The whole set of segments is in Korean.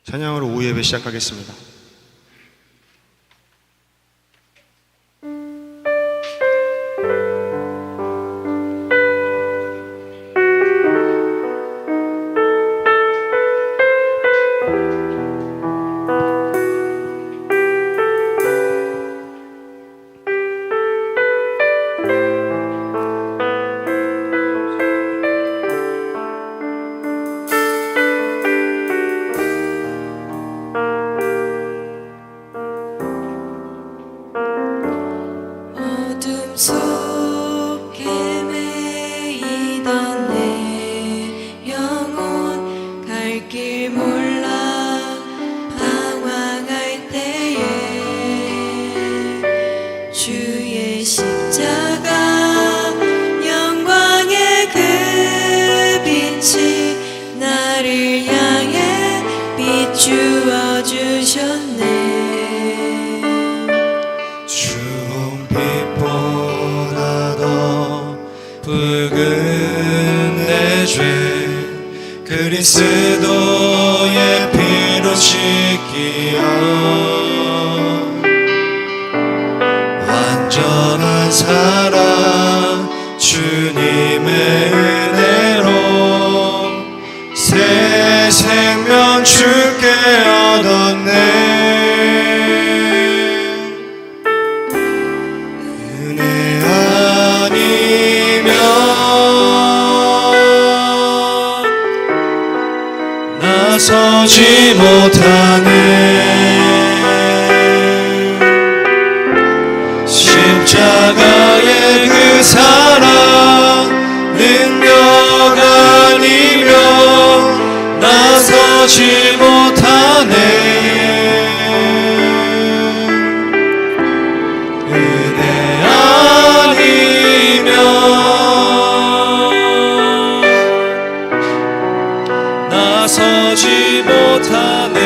찬양으로 오후 예배 시작하겠습니다. 속에 매이던 내 영혼 갈 길 몰라 방황할 때에 주의 십자가 영광의 그 빛이 나를 향해 비추어 주셨네. 붉은 내 죄 그리스도의 피로 씻기어 완전한 사랑 주님의 은혜로 새 생명 주께 얻었네. 서지 못하네. 십자가의 그 사랑 능력 아니면 나서지 못하네. 은혜 아니면 나서지 못하네.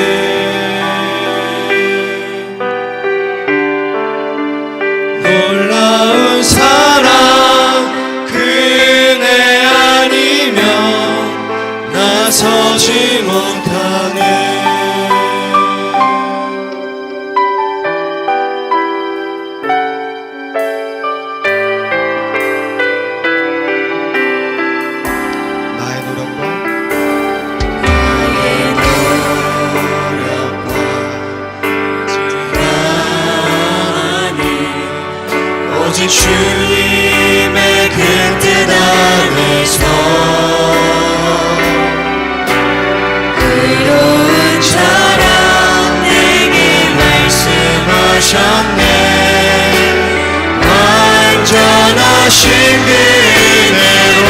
놀라운 사랑 그 은혜 아니면 나서지 못하네. 오직 주님의 그 뜻 안에서 의로운 자랑 내게 말씀하셨네. 완전하신 그 은혜로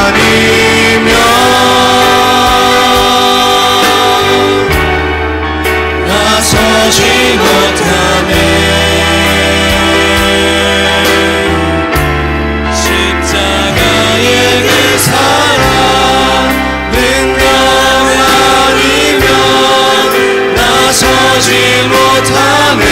아니면 나서지 못하네. 나서지 못하네.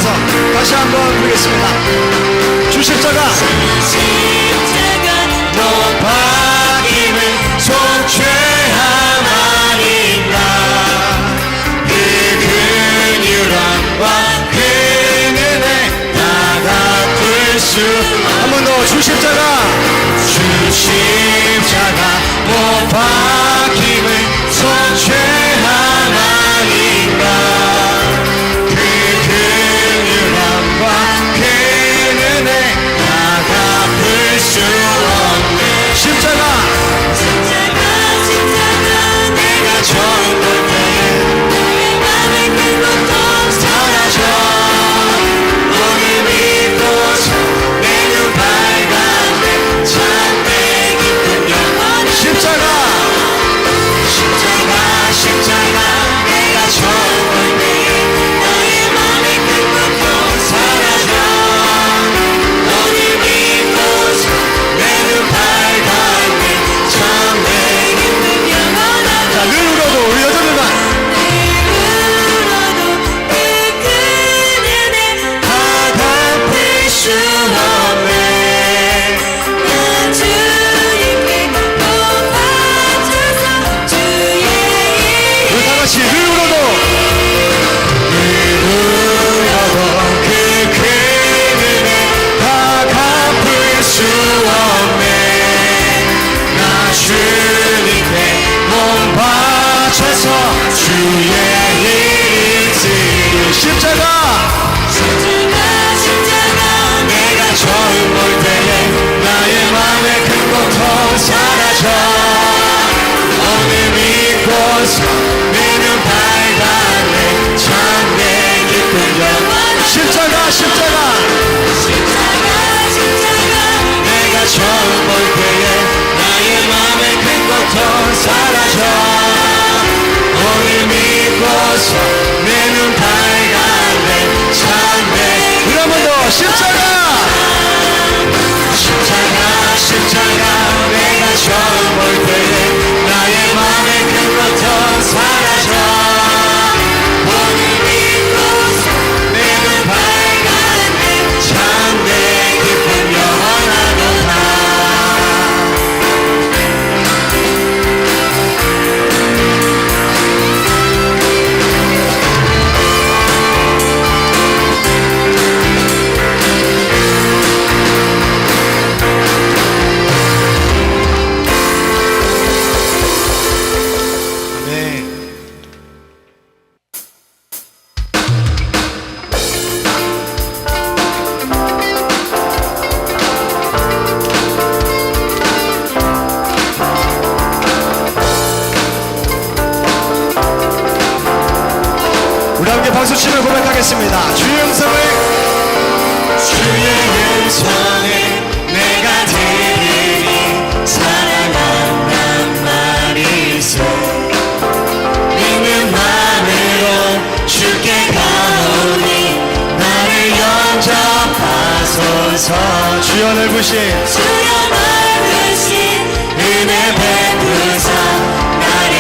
부르면서 다시 한번 부르겠습니다. 주 십자가 십자가 못 박임을 속죄함 아닌가. 그 근유함과 그 은혜 다 갚을 수. 한 번 더 주 십자가 주 십자가 못 박힘을 속죄함 아닌가. 그 긍휼함과 그 은혜 다 갚을 수 없네. 십자가 십자가 내가 처음 볼 때에 나의 맘의 큰 고통 사라져. 오늘 믿고서 내 눈 밝았네. 참내 기쁜 영원. 십자가 십자가 내가 처음 볼 때에 나의 맘의 큰 고통 사라져. 오늘 믿고서 내 눈 밝았네. 참내 기쁜 영원한. 자, 늘 울어도 우리 여자들만 울어도 그 은혜 다 갚을 수 없네. 난 주님께 고마워져서 주의 우리 다 같이 늘 울어도 울어도 그 큰 은혜 다 갚을 수 없네. 나 주님께 몸 바쳐서 주의 일지. 십자가 십자가 내가 처음 볼 때에 나의 맘의 큰 고통 사라져. 오늘 믿고서 내 눈 밝았네. 참내 기쁜 영원. 십자가 내가 처음 볼 때에 나의 맘의 큰 고통 사라져. 오늘 믿고서 내 눈 밝았네. 참내. 우리 한 번 더 십자가 십자가 내가 처음 볼 때에 나의 맘의 큰 고통 사라져. 오늘 믿고서 내 눈 밝았네. 참내 기쁨 영원하도다. 네. 우리 함께 박수 치며 고백하겠습니다. 주의 음성을 주의 음성을 내가 들으니 사랑한단 말이세. 믿는 맘으로 주께 가오니 나를 영접하소서. 주여 넓으신 주여 넓으신 은혜 베푸사 나를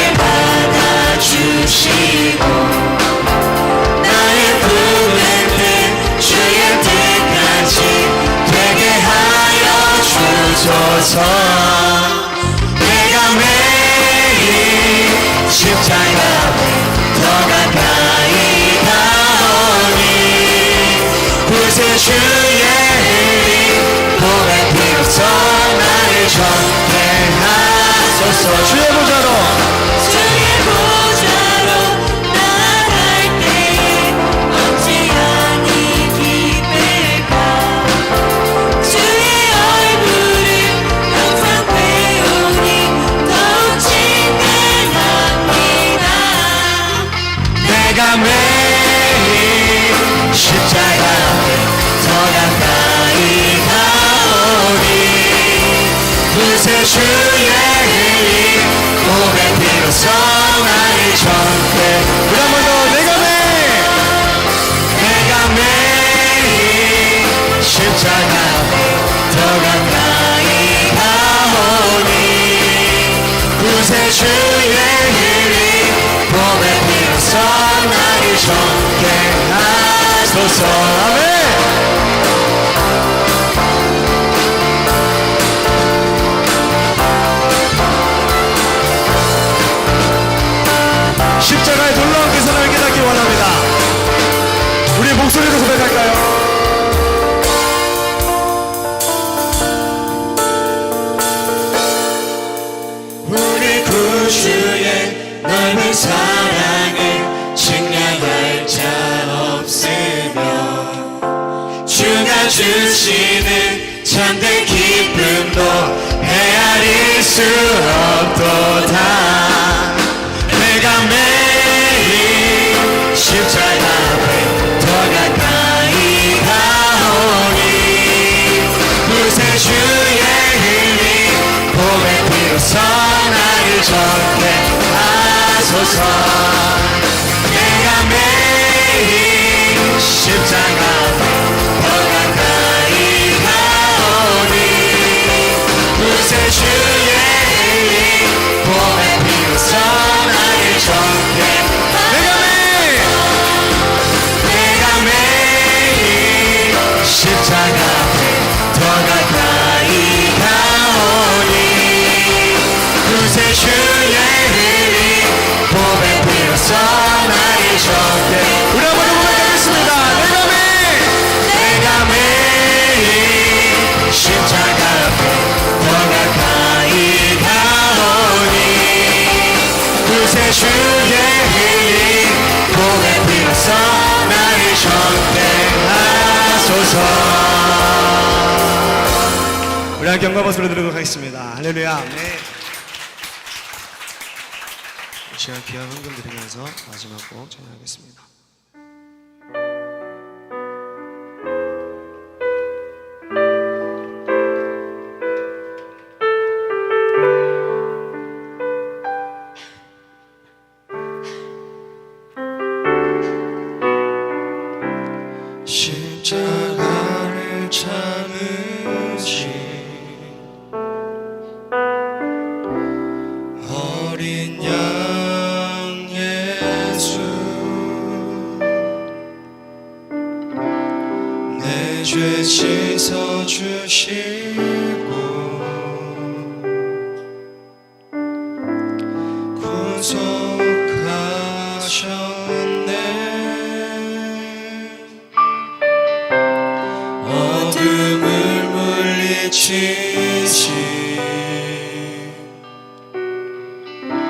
받아주시고 나의 품에 든 주의 뜻까지 되게 하여 주소서. 내가 매일 십자가 더 가까이 가오니 구세 주의 흘린 보배 피로써 나를 전케하소서. 주의 보좌로 주의 보좌로 나아갈 때에 어찌하니 기쁠까. 주의 얼굴을 항상 배우니 더욱 친근합니다. 내가 매일 십자가 더 가까이 가오니 구세 주의 흘린 보배 피로써 나를 전케. 우리 한 번 더 내가 매일 십자가 더 가까이 가오니 구세 주의 흘린 보배 피로써 나를 전케하소서. 하소서. 아멘. 십자가의 놀라운 계산을 깨닫기 원합니다. 우리 목소리로 고백할까요? 우리 구주의 넓은 사랑을 측량할 자 없으며 주가 주시는 참된 기쁨도 헤아릴 수 없도다. 내가 매일 십자가 앞에 더 가까이 가오니 구세주의 흘린 봄의 피로써 나를 적게 하소서. 내가 매일 십자가 앞에 더 가까이 가오니 구세주의 흘린 봄의 피로써 나를 적게 내가 매일 십자가 앞에 더 가까이 가오니 구세주의 흘린 봄의 피로써 나를 적게. 우리 한번 고백하겠습니다. 내가 매일 십자가 앞에 더 가까이 가오니 구세주의 흘린 봄의 피로써 나를 적대하소서. 우리 함께 영광과 소리 드리도록 하겠습니다. 할렐루야. 네. 이 시간 귀한 헌금 드리면서 마지막 곡 찬양하겠습니다. 십자가를 참으신 어린 양 예수, 내 죄 씻어주시고 구속하셨네. 어둠을 물리치신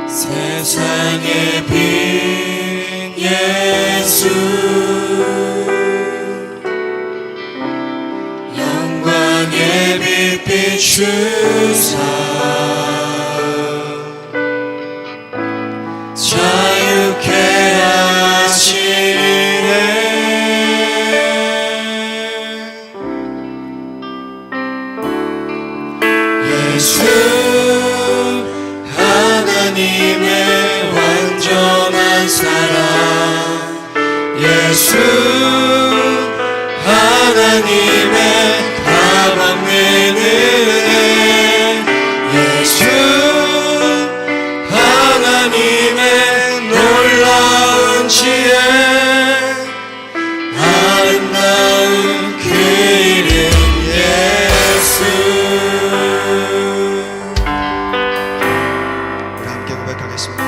세상의 빛 예수, 영광의 빛 비추사 자유케 하시네. 예수 하나님의 완전한 사랑, 예수 하나님의 값없는 은혜, 예수 하나님의 놀라운 지혜, 아름다운 그 이름 예수. 우리 함께 고백하겠습니다.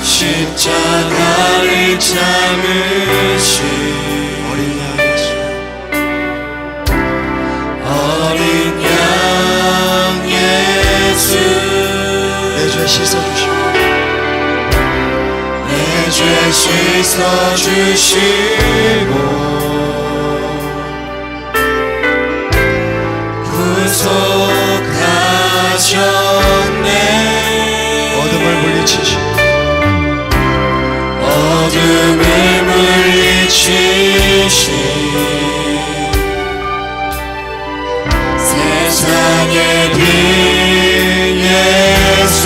십자가를 참으신 어린 양 예수, 어린 양 예수, 내 죄 씻어주시고 내 죄 씻어주시고 구속하셨네. 어둠을 물리치시고 어둠을 물리치신 세상의 빛 예수,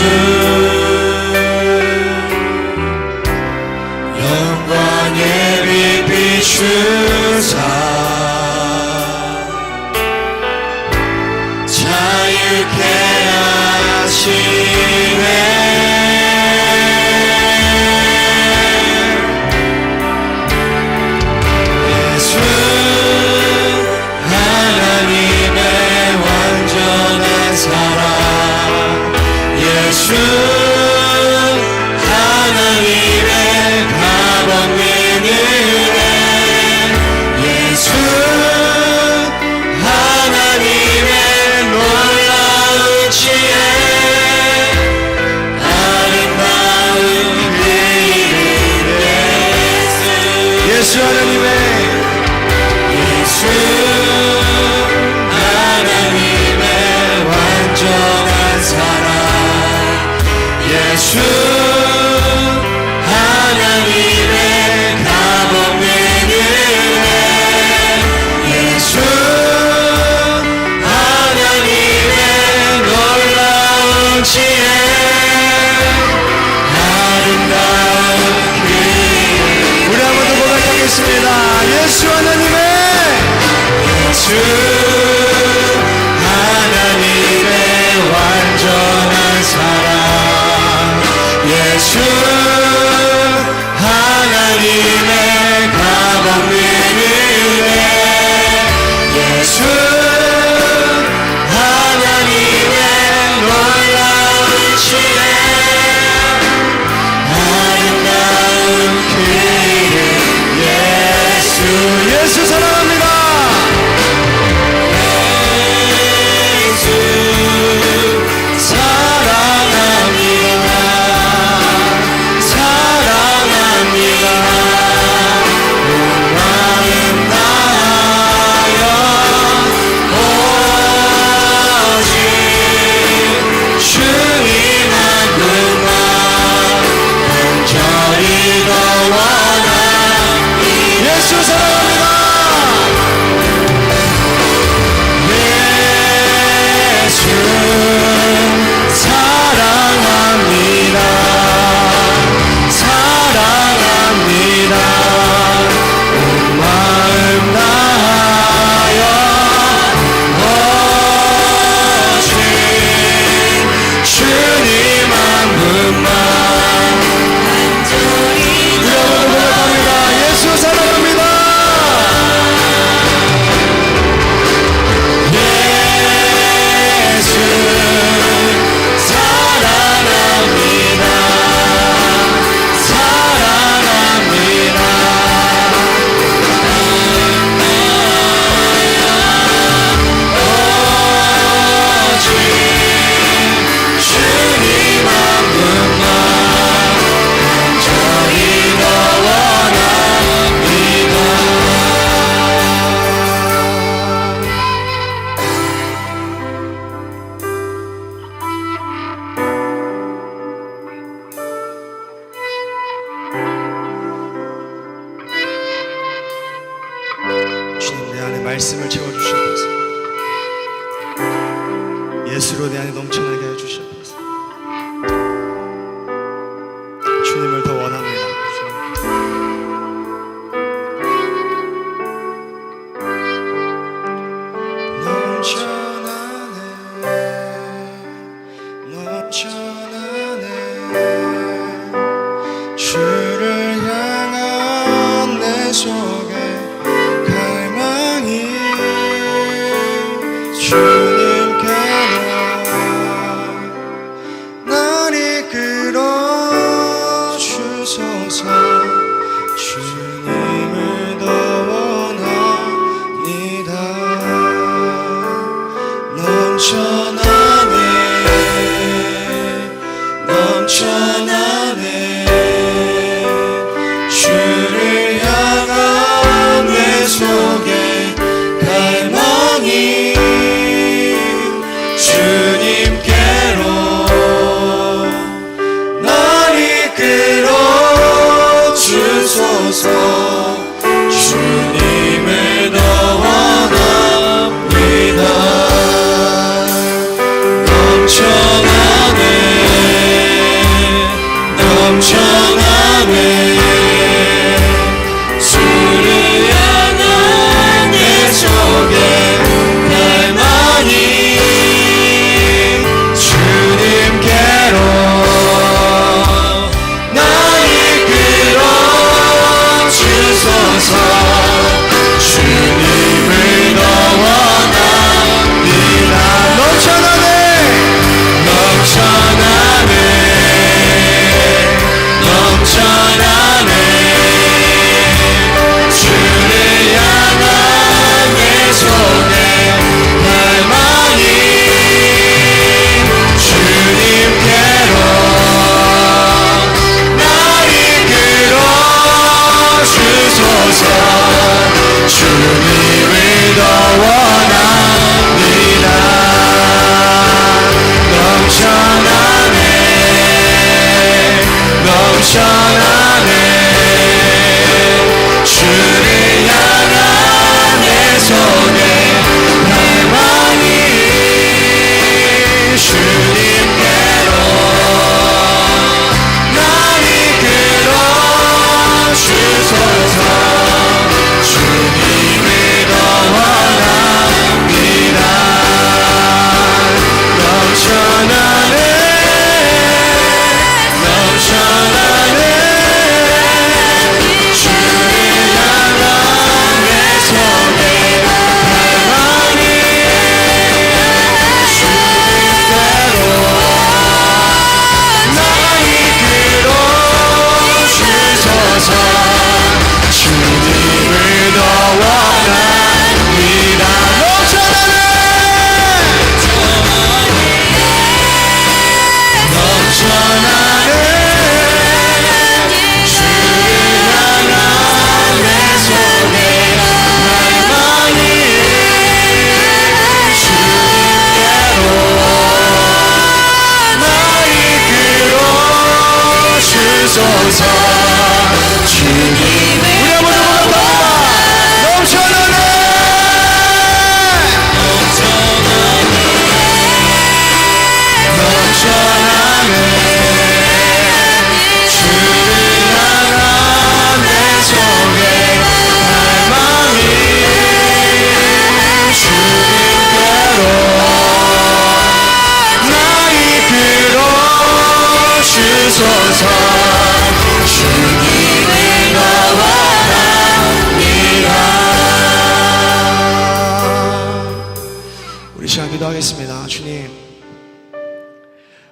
영광의 빛 비추사 자유케 하시네. 예수 하나님의 예수 하나님의 완전한 사랑 예수 하나님의 값없는 은혜 예수 하나님의 놀라운 지혜 아름다운 그 우리 한번 더 고백하겠습니다. 예수 하나님의 예수 하나님의 완전한 사랑 예수 하나님의 값없는 은혜 예수 하나님의 놀라운 지혜 아름다운 그 이름 예수 예수 사랑합니다. 예수 사랑합니다 사랑합니다 온 마음 다하여 오직 주님만 그만 온전히 더 원하니 예수 사랑합니다. 예수 사랑합니다 사랑합니다 온 마음 다하여 오직 주님 한 분만 우리 한번 고백합니다. 예수 사랑합니다. 예수 사랑합니다 사랑합니다 오직 주님 한 분만 온전히 더 원합니다 주님 내 안에 말씀을 채워주시옵소서. 예수로 내 안에 넘쳐나게 하여 주시옵소서. 주님을 더 원합니다. 넘쳐나네 주를 향한 내 속에 갈망이 주님께로 날 이끌어 주소서. 주님을 더 원합니다. 넘쳐나네 넘쳐나네 주를 향한 내 속에 갈망이 주님께로 날 이끌어 주소서. 주님을 더 원합니다. 넘쳐나네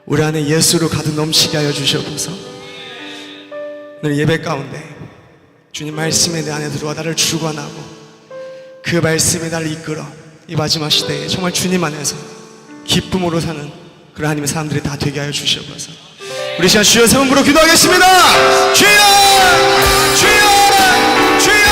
우리 안에 예수로 가득 넘치게 하여 주시옵소서. 오늘 예배 가운데 주님 말씀에 내 안에 들어와 나를 주관하고 그 말씀에 나를 이끌어 이 마지막 시대에 정말 주님 안에서 기쁨으로 사는 그런 하나님의 사람들이 다 되게 하여 주시옵소서. 우리 시간 주여 세 번 부르고 기도하겠습니다. 주여! 주여! 주여!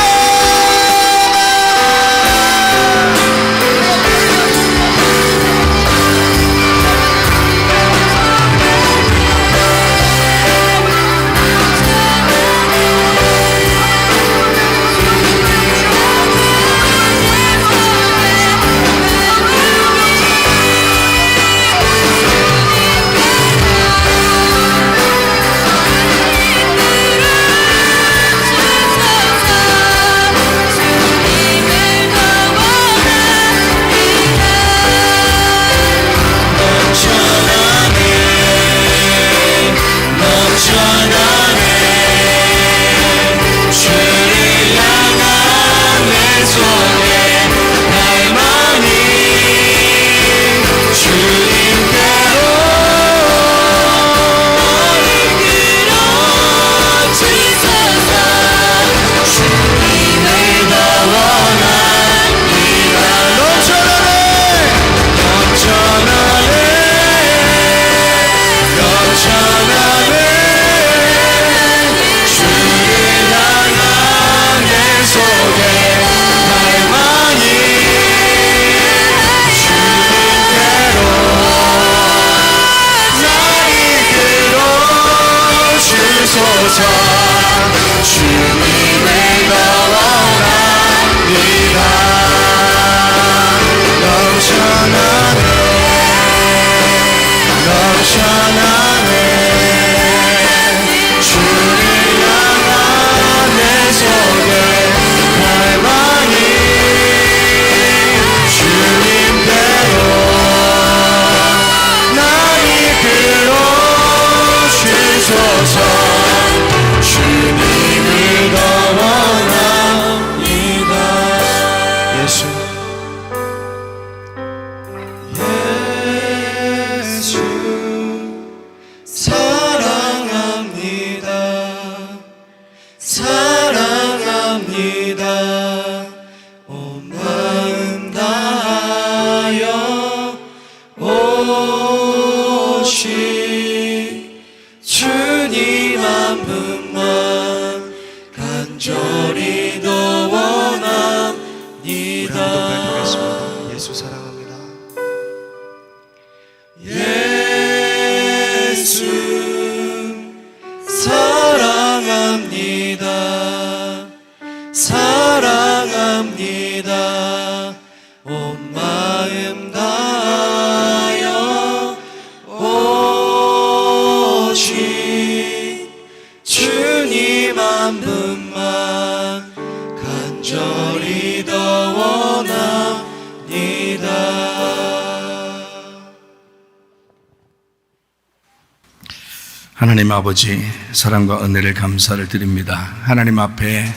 하나님 아버지, 사랑과 은혜를 감사를 드립니다. 하나님 앞에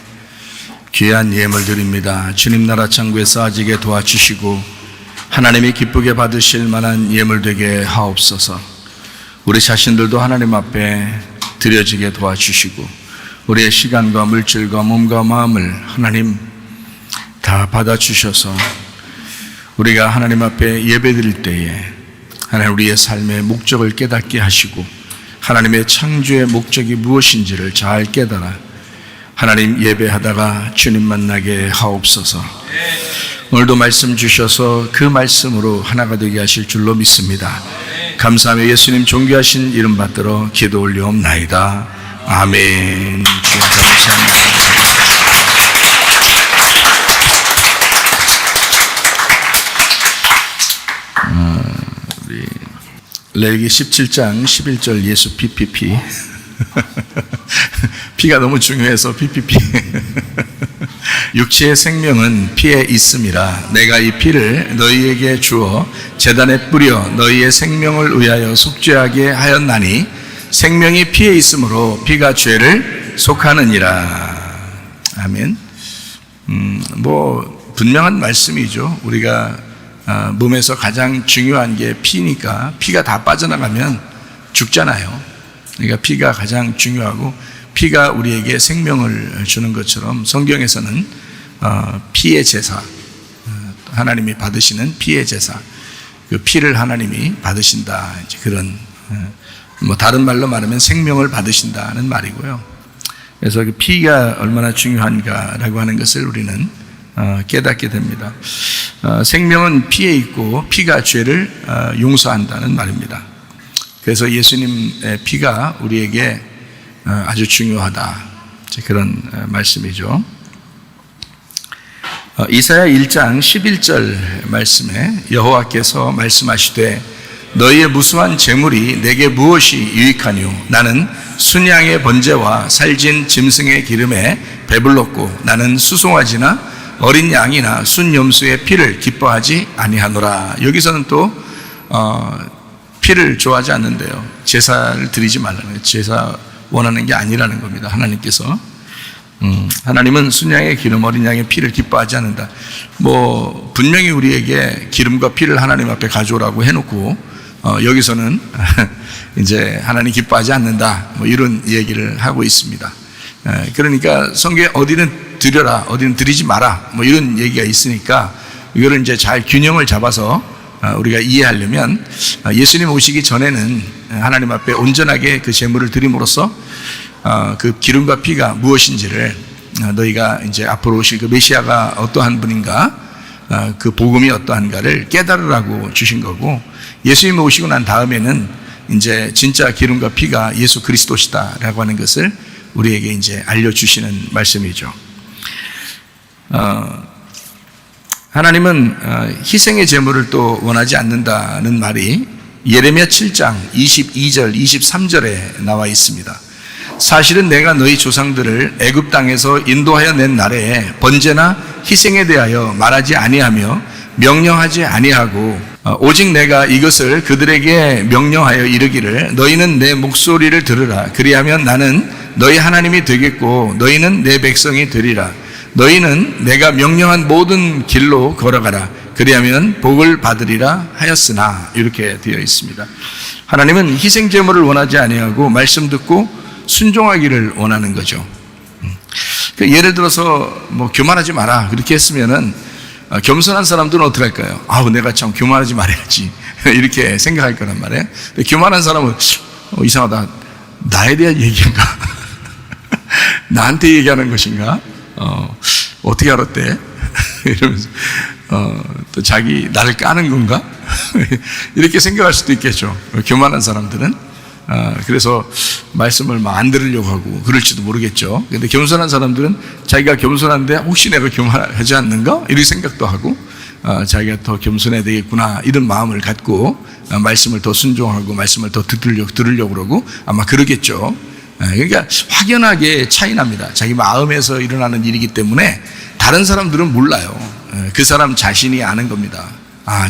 귀한 예물 드립니다. 주님 나라 천국에 쌓아지게 도와주시고 하나님이 기쁘게 받으실 만한 예물 되게 하옵소서. 우리 자신들도 하나님 앞에 드려지게 도와주시고 우리의 시간과 물질과 몸과 마음을 하나님 다 받아주셔서 우리가 하나님 앞에 예배 드릴 때에 하나님 우리의 삶의 목적을 깨닫게 하시고 하나님의 창조의 목적이 무엇인지를 잘 깨달아 하나님 예배하다가 주님 만나게 하옵소서. 오늘도 말씀 주셔서 그 말씀으로 하나가 되게 하실 줄로 믿습니다. 감사하며 예수님 존귀하신 이름 받들어 기도 올리옵나이다. 아멘. 주여 감사합니다. 레위기 17장 11절 예수 PPP 피가 너무 중요해서 PPP 육체의 생명은 피에 있음이라 내가 이 피를 너희에게 주어 제단에 뿌려 너희의 생명을 위하여 속죄하게 하였나니 생명이 피에 있으므로 피가 죄를 속하느니라. 아멘. 분명한 말씀이죠. 우리가 몸에서 가장 중요한 게 피니까 피가 다 빠져나가면 죽잖아요. 그러니까 피가 가장 중요하고 피가 우리에게 생명을 주는 것처럼 성경에서는 피의 제사, 하나님이 받으시는 피의 제사, 그 피를 하나님이 받으신다. 이제 그런 뭐 다른 말로 말하면 생명을 받으신다는 말이고요. 그래서 그 피가 얼마나 중요한가라고 하는 것을 우리는 깨닫게 됩니다. 생명은 피에 있고 피가 죄를 용서한다는 말입니다. 그래서 예수님의 피가 우리에게 아주 중요하다. 그런 말씀이죠. 이사야 1장 11절 말씀에 여호와께서 말씀하시되 너희의 무수한 재물이 내게 무엇이 유익하뇨? 나는 순양의 번제와 살진 짐승의 기름에 배불렀고 나는 수송아지나 어린 양이나 순염소의 피를 기뻐하지 아니하노라. 여기서는 또 피를 좋아하지 않는데요. 제사를 드리지 말라는 거예요. 제사 원하는 게 아니라는 겁니다. 하나님께서 하나님은 순양의 기름 어린 양의 피를 기뻐하지 않는다. 뭐 분명히 우리에게 기름과 피를 하나님 앞에 가져오라고 해놓고 여기서는 이제 하나님 기뻐하지 않는다. 뭐 이런 얘기를 하고 있습니다. 그러니까 성경에 어디는 드려라, 어디는 드리지 마라. 뭐 이런 얘기가 있으니까 이거를 이제 잘 균형을 잡아서 우리가 이해하려면 예수님 오시기 전에는 하나님 앞에 온전하게 그 제물을 드림으로써 그 기름과 피가 무엇인지를 너희가 이제 앞으로 오실 그 메시아가 어떠한 분인가, 그 복음이 어떠한가를 깨달으라고 주신 거고, 예수님이 오시고 난 다음에는 이제 진짜 기름과 피가 예수 그리스도시다라고 하는 것을 우리에게 이제 알려주시는 말씀이죠. 하나님은 희생의 제물을 또 원하지 않는다는 말이 예레미야 7장 22절 23절에 나와 있습니다. 사실은 내가 너희 조상들을 애굽 땅에서 인도하여 낸 날에 번제나 희생에 대하여 말하지 아니하며 명령하지 아니하고 오직 내가 이것을 그들에게 명령하여 이르기를 너희는 내 목소리를 들으라. 그리하면 나는 너희 하나님이 되겠고 너희는 내 백성이 되리라. 너희는 내가 명령한 모든 길로 걸어가라. 그리하면 복을 받으리라 하였으나, 이렇게 되어 있습니다. 하나님은 희생 제물을 원하지 아니하고 말씀 듣고 순종하기를 원하는 거죠. 예를 들어서 뭐 교만하지 마라 그렇게 했으면은 겸손한 사람들은 어떻게 할까요? 아우 내가 참 교만하지 말아야지 이렇게 생각할 거란 말이에요. 근데 교만한 사람은 이상하다, 나에 대한 얘기인가? 나한테 얘기하는 것인가? 어떻게 알았대? 이러면서 또 자기 나를 까는 건가? 이렇게 생각할 수도 있겠죠. 교만한 사람들은. 그래서 말씀을 막 안 들으려고 하고 그럴지도 모르겠죠. 근데 겸손한 사람들은 자기가 겸손한데 혹시 내가 교만하지 않는가? 이런 생각도 하고 자기가 더 겸손해야 되겠구나 이런 마음을 갖고 말씀을 더 순종하고 말씀을 더 들으려고 그러고 아마 그러겠죠. 그러니까 확연하게 차이 납니다. 자기 마음에서 일어나는 일이기 때문에 다른 사람들은 몰라요. 그 사람 자신이 아는 겁니다.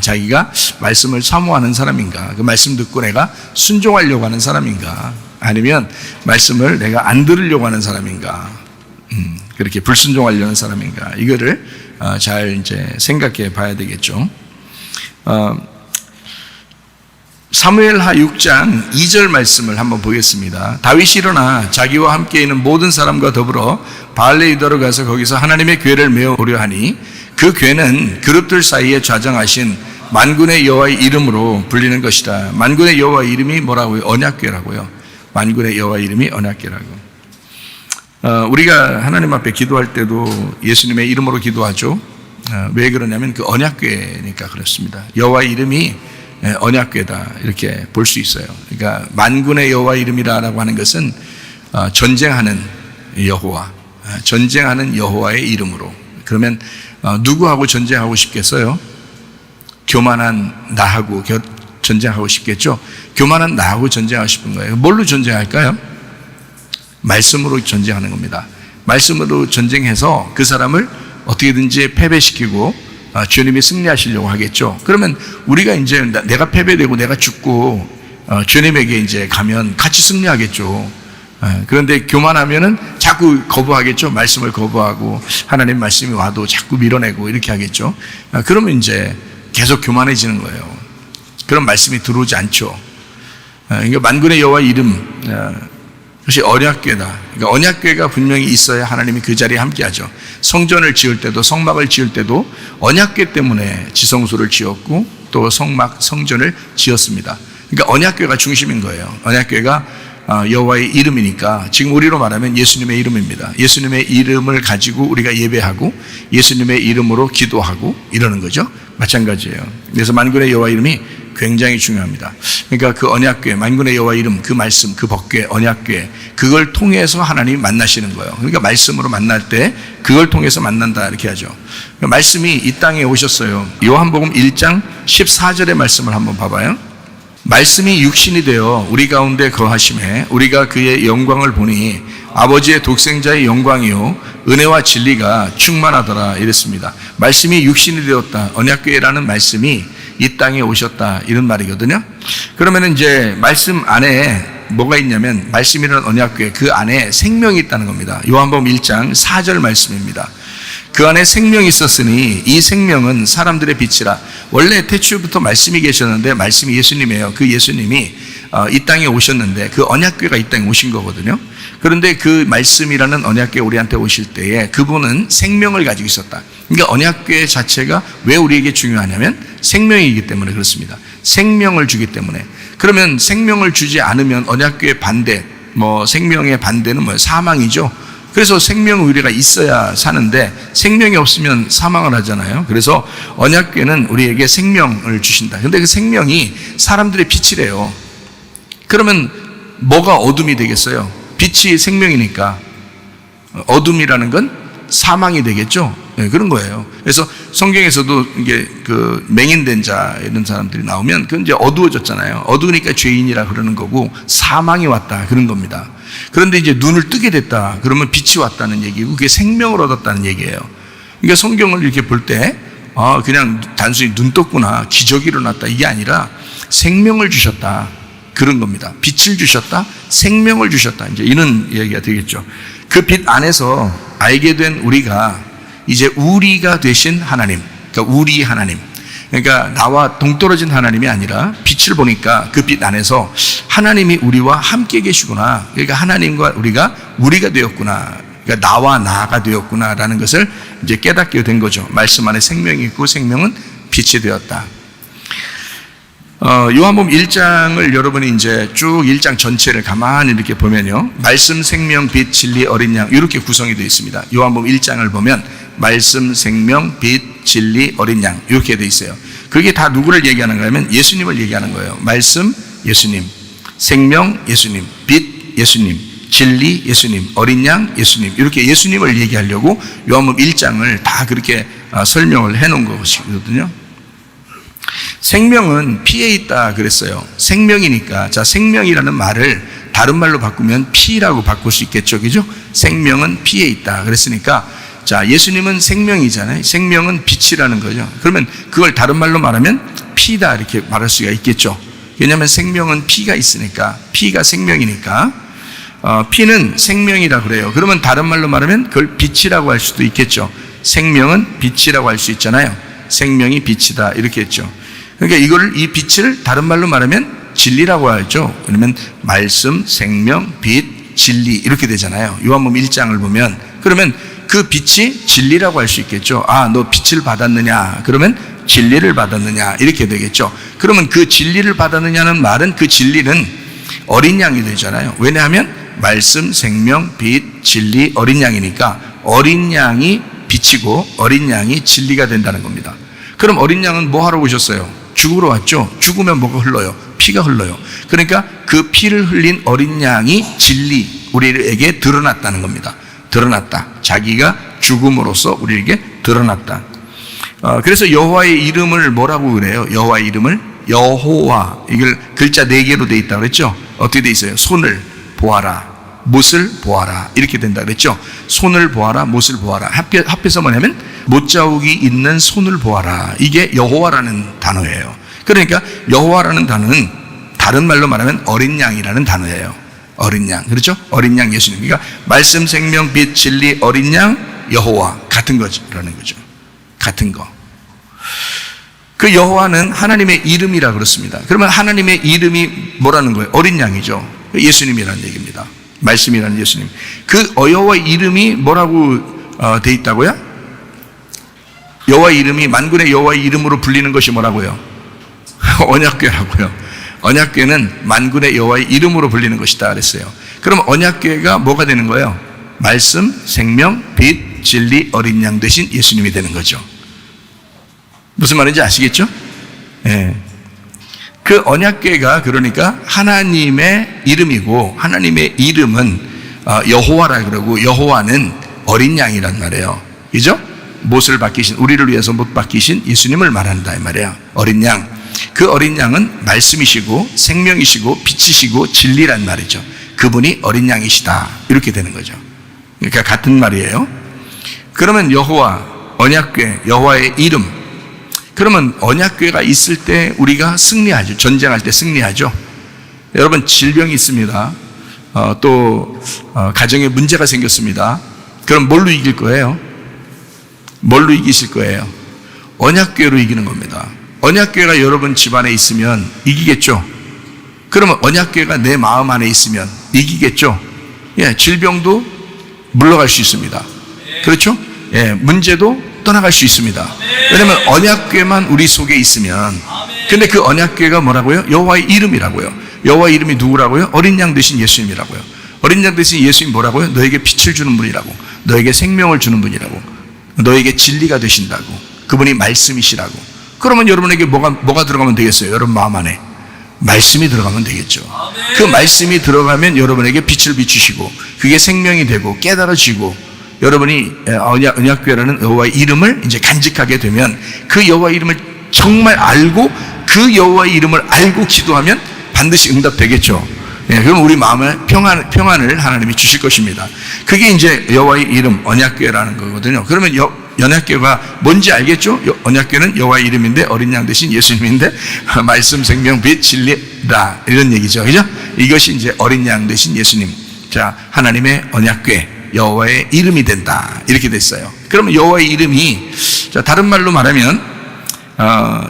자기가 말씀을 사모하는 사람인가, 그 말씀 듣고 내가 순종하려고 하는 사람인가, 아니면 말씀을 내가 안 들으려고 하는 사람인가, 그렇게 불순종하려는 하는 사람인가, 이거를 잘 이제 생각해 봐야 되겠죠. 사무엘하 6장 2절 말씀을 한번 보겠습니다. 다윗이 일어나 자기와 함께 있는 모든 사람과 더불어 바알레 유다로 가서 거기서 하나님의 궤를 메우려 하니 그 궤는 그룹들 사이에 좌정하신 만군의 여호와의 이름으로 불리는 것이다. 만군의 여호와의 이름이 뭐라고요? 언약궤라고요. 만군의 여호와의 이름이 언약궤라고. 우리가 하나님 앞에 기도할 때도 예수님의 이름으로 기도하죠. 왜 그러냐면 그 언약궤니까 그렇습니다. 여호와의 이름이 언약궤다 이렇게 볼 수 있어요. 그러니까 만군의 여호와 이름이라고 하는 것은 전쟁하는 여호와, 전쟁하는 여호와의 이름으로. 그러면 누구하고 전쟁하고 싶겠어요? 교만한 나하고 전쟁하고 싶겠죠. 교만한 나하고 전쟁하고 싶은 거예요. 뭘로 전쟁할까요? 말씀으로 전쟁하는 겁니다. 말씀으로 전쟁해서 그 사람을 어떻게든지 패배시키고 주님이 승리하시려고 하겠죠. 그러면 우리가 이제 내가 패배되고 내가 죽고 주님에게 이제 가면 같이 승리하겠죠. 그런데 교만하면은 자꾸 거부하겠죠. 말씀을 거부하고 하나님 말씀이 와도 자꾸 밀어내고 이렇게 하겠죠. 그러면 이제 계속 교만해지는 거예요. 그런 말씀이 들어오지 않죠. 그러니까 만군의 여호와 이름, 그것이 언약궤다. 그러니까 언약궤가 분명히 있어야 하나님이 그 자리에 함께하죠. 성전을 지을 때도, 성막을 지을 때도 언약궤 때문에 지성소를 지었고 또 성전을 지었습니다. 그러니까 언약궤가 중심인 거예요. 언약궤가 여호와의 이름이니까 지금 우리로 말하면 예수님의 이름입니다. 예수님의 이름을 가지고 우리가 예배하고 예수님의 이름으로 기도하고 이러는 거죠. 마찬가지예요. 그래서 만군의 여호와 이름이 굉장히 중요합니다. 그러니까 그 언약궤, 만군의 여호와 이름, 그 말씀, 그 법궤, 언약궤, 그걸 통해서 하나님이 만나시는 거예요. 그러니까 말씀으로 만날 때 그걸 통해서 만난다 이렇게 하죠. 그러니까 말씀이 이 땅에 오셨어요. 요한복음 1장 14절의 말씀을 한번 봐봐요. 말씀이 육신이 되어 우리 가운데 거하심에 우리가 그의 영광을 보니 아버지의 독생자의 영광이요 은혜와 진리가 충만하더라 이랬습니다. 말씀이 육신이 되었다. 언약궤라는 말씀이 이 땅에 오셨다 이런 말이거든요. 그러면 이제 말씀 안에 뭐가 있냐면 말씀이라는 언약궤 그 안에 생명이 있다는 겁니다. 요한복음 1장 4절 말씀입니다. 그 안에 생명이 있었으니 이 생명은 사람들의 빛이라. 원래 태초부터 말씀이 계셨는데 말씀이 예수님이에요. 그 예수님이 이 땅에 오셨는데 그 언약궤가 이 땅에 오신 거거든요. 그런데 그 말씀이라는 언약궤 우리한테 오실 때에 그분은 생명을 가지고 있었다. 그러니까 언약궤 자체가 왜 우리에게 중요하냐면 생명이기 때문에 그렇습니다. 생명을 주기 때문에. 그러면 생명을 주지 않으면 언약궤의 반대, 생명의 반대는 뭐예요? 사망이죠. 그래서 생명 우리가 있어야 사는데 생명이 없으면 사망을 하잖아요. 그래서 언약궤는 우리에게 생명을 주신다. 근데 그 생명이 사람들의 빛이래요. 그러면 뭐가 어둠이 되겠어요? 빛이 생명이니까 어둠이라는 건 사망이 되겠죠. 네, 그런 거예요. 그래서 성경에서도 이게 그 맹인된 자 이런 사람들이 나오면 그건 이제 어두워졌잖아요. 어두우니까 죄인이라 그러는 거고 사망이 왔다 그런 겁니다. 그런데 이제 눈을 뜨게 됐다 그러면 빛이 왔다는 얘기고 그게 생명을 얻었다는 얘기예요. 그러니까 성경을 이렇게 볼 때 그냥 단순히 눈 떴구나 기적이 일어났다 이게 아니라 생명을 주셨다 그런 겁니다. 빛을 주셨다, 생명을 주셨다 이제 이런 얘기가 되겠죠. 그 빛 안에서 알게 된 우리가 이제 우리가 되신 하나님, 그러니까 우리 하나님, 그러니까 나와 동떨어진 하나님이 아니라 빛을 보니까 그 빛 안에서 하나님이 우리와 함께 계시구나. 그러니까 하나님과 우리가 되었구나. 그러니까 나와 나가 되었구나라는 것을 이제 깨닫게 된 거죠. 말씀 안에 생명이 있고 생명은 빛이 되었다. 요한복음 1장을 여러분이 이제 쭉 1장 전체를 가만히 이렇게 보면요. 말씀, 생명, 빛, 진리, 어린 양 이렇게 구성이 되어 있습니다. 요한복음 1장을 보면 말씀, 생명, 빛, 진리, 어린 양 이렇게 되어 있어요. 그게 다 누구를 얘기하는 거냐면 예수님을 얘기하는 거예요. 말씀, 예수님, 생명, 예수님, 빛, 예수님, 진리, 예수님, 어린 양, 예수님 이렇게 예수님을 얘기하려고 요한복음 1장을 다 그렇게 설명을 해놓은 것이거든요. 생명은 피에 있다 그랬어요. 생명이니까 자 생명이라는 말을 다른 말로 바꾸면 피라고 바꿀 수 있겠죠, 그죠? 생명은 피에 있다 그랬으니까 자 예수님은 생명이잖아요. 생명은 빛이라는 거죠. 그러면 그걸 다른 말로 말하면 피다 이렇게 말할 수가 있겠죠. 왜냐하면 생명은 피가 있으니까 피가 생명이니까 피는 생명이라 그래요. 그러면 다른 말로 말하면 그걸 빛이라고 할 수도 있겠죠. 생명은 빛이라고 할 수 있잖아요. 생명이 빛이다 이렇게 했죠. 그러니까 이 빛을 다른 말로 말하면 진리라고 하죠. 그러면 말씀, 생명, 빛, 진리 이렇게 되잖아요. 요한복음 1장을 보면 그러면 그 빛이 진리라고 할 수 있겠죠. 너 빛을 받았느냐? 그러면 진리를 받았느냐? 이렇게 되겠죠. 그러면 그 진리를 받았느냐는 말은 그 진리는 어린 양이 되잖아요. 왜냐하면 말씀, 생명, 빛, 진리, 어린 양이니까 어린 양이 빛이고 어린 양이 진리가 된다는 겁니다. 그럼 어린 양은 뭐 하러 오셨어요? 죽으러 왔죠. 죽으면 뭐가 흘러요? 피가 흘러요. 그러니까 그 피를 흘린 어린 양이 진리 우리에게 드러났다는 겁니다. 드러났다. 자기가 죽음으로써 우리에게 드러났다. 그래서 여호와의 이름을 뭐라고 그래요? 여호와의 이름을 여호와, 이걸 글자 4개로 되어 있다고 그랬죠. 어떻게 되어 있어요? 손을 보아라, 못을 보아라 이렇게 된다 그랬죠. 손을 보아라, 못을 보아라. 합해서 뭐냐면 못자국이 있는 손을 보아라. 이게 여호와라는 단어예요. 그러니까 여호와라는 단어는 다른 말로 말하면 어린 양이라는 단어예요. 어린 양, 그렇죠? 어린 양 예수님. 그러니까 말씀, 생명, 빛, 진리, 어린 양, 여호와 같은 거라는 거죠. 같은 거. 그 여호와는 하나님의 이름이라 그렇습니다. 그러면 하나님의 이름이 뭐라는 거예요? 어린 양이죠. 예수님이라는 얘기입니다. 말씀이라는 예수님. 그 여호와의 이름이 뭐라고 돼 있다고요? 여호와의 이름이, 만군의 여호와의 이름으로 불리는 것이 뭐라고요? 언약궤라고요. 언약궤는 만군의 여호와의 이름으로 불리는 것이다 그랬어요. 그럼 언약궤가 뭐가 되는 거예요? 말씀, 생명, 빛, 진리, 어린 양 대신 예수님이 되는 거죠. 무슨 말인지 아시겠죠? 예. 그 언약궤가 그러니까 하나님의 이름이고, 하나님의 이름은 여호와라 그러고, 여호와는 어린 양이란 말이에요. 그죠? 못을 맡기신, 우리를 위해서 못 맡기신 예수님을 말한다 이 말이에요. 어린 양. 그 어린 양은 말씀이시고 생명이시고 빛이시고 진리란 말이죠. 그분이 어린 양이시다 이렇게 되는 거죠. 그러니까 같은 말이에요. 그러면 여호와, 언약궤, 여호와의 이름. 그러면 언약궤가 있을 때 우리가 승리하죠. 전쟁할 때 승리하죠. 여러분, 질병이 있습니다. 또 가정에 문제가 생겼습니다. 그럼 뭘로 이길 거예요? 뭘로 이기실 거예요? 언약궤로 이기는 겁니다. 언약궤가 여러분 집안에 있으면 이기겠죠? 그러면 언약궤가 내 마음 안에 있으면 이기겠죠? 예, 질병도 물러갈 수 있습니다. 그렇죠? 예, 문제도 떠나갈 수 있습니다. 왜냐면 언약궤만 우리 속에 있으면. 근데 그 언약궤가 뭐라고요? 여호와의 이름이라고요. 여호와의 이름이 누구라고요? 어린 양 대신 예수님이라고요. 어린 양 대신 예수님 뭐라고요? 너에게 빛을 주는 분이라고, 너에게 생명을 주는 분이라고, 너에게 진리가 되신다고, 그분이 말씀이시라고. 그러면 여러분에게 뭐가 들어가면 되겠어요? 여러분 마음 안에 말씀이 들어가면 되겠죠. 그 말씀이 들어가면 여러분에게 빛을 비추시고, 그게 생명이 되고 깨달아지고, 여러분이 언약궤라는 여호와의 이름을 이제 간직하게 되면, 그 여호와의 이름을 정말 알고, 그 여호와의 이름을 알고 기도하면 반드시 응답되겠죠. 예, 그럼 우리 마음에 평안을 하나님이 주실 것입니다. 그게 이제 여호와의 이름, 언약궤라는 거거든요. 그러면 언약궤가 뭔지 알겠죠? 언약궤는 여호와의 이름인데 어린 양 대신 예수님인데 말씀, 생명, 빛, 진리다 이런 얘기죠. 그죠? 이것이 이제 어린 양 대신 예수님. 자, 하나님의 언약궤, 여호와의 이름이 된다 이렇게 됐어요. 그러면 여호와의 이름이, 자, 다른 말로 말하면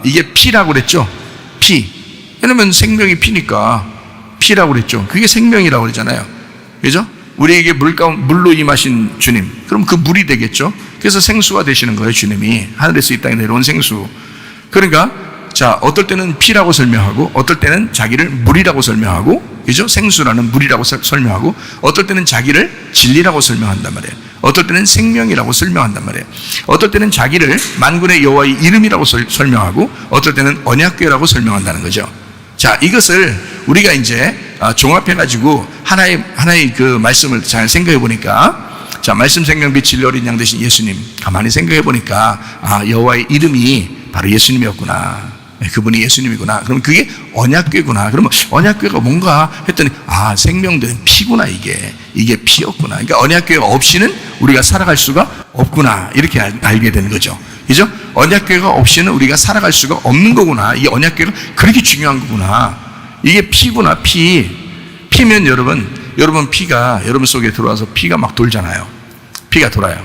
이게 피라고 그랬죠. 피. 왜냐면 생명이 피니까 피라고 그랬죠. 그게 생명이라고 그러잖아요. 그죠? 우리에게 물로 임하신 주님, 그럼 그 물이 되겠죠. 그래서 생수가 되시는 거예요. 주님이 하늘에서 이 땅에 내려온 생수. 그러니까 자, 어떨 때는 피라고 설명하고, 어떨 때는 자기를 물이라고 설명하고, 그죠? 생수라는 물이라고 설명하고, 어떨 때는 자기를 진리라고 설명한단 말이에요. 어떨 때는 생명이라고 설명한단 말이에요. 어떨 때는 자기를 만군의 여호와의 이름이라고 설명하고, 어떨 때는 언약궤라고 설명한다는 거죠. 자, 이것을 우리가 이제 종합해가지고 하나의 그 말씀을 잘 생각해 보니까, 자, 말씀, 생명, 빛, 진리, 어린 양 대신 예수님 가만히 생각해 보니까 여호와의 이름이 바로 예수님이었구나. 그분이 예수님이구나. 그럼 그게 언약궤구나. 그러면 언약궤가 뭔가 했더니 생명된 피구나. 이게 피였구나. 그러니까 언약궤가 없이는 우리가 살아갈 수가 없구나. 이렇게 알게 되는 거죠. 그죠? 언약궤가 없이는 우리가 살아갈 수가 없는 거구나. 이 언약궤가 그렇게 중요한 거구나. 이게 피구나. 피면 여러분 피가 여러분 속에 들어와서 피가 막 돌잖아요. 피가 돌아요.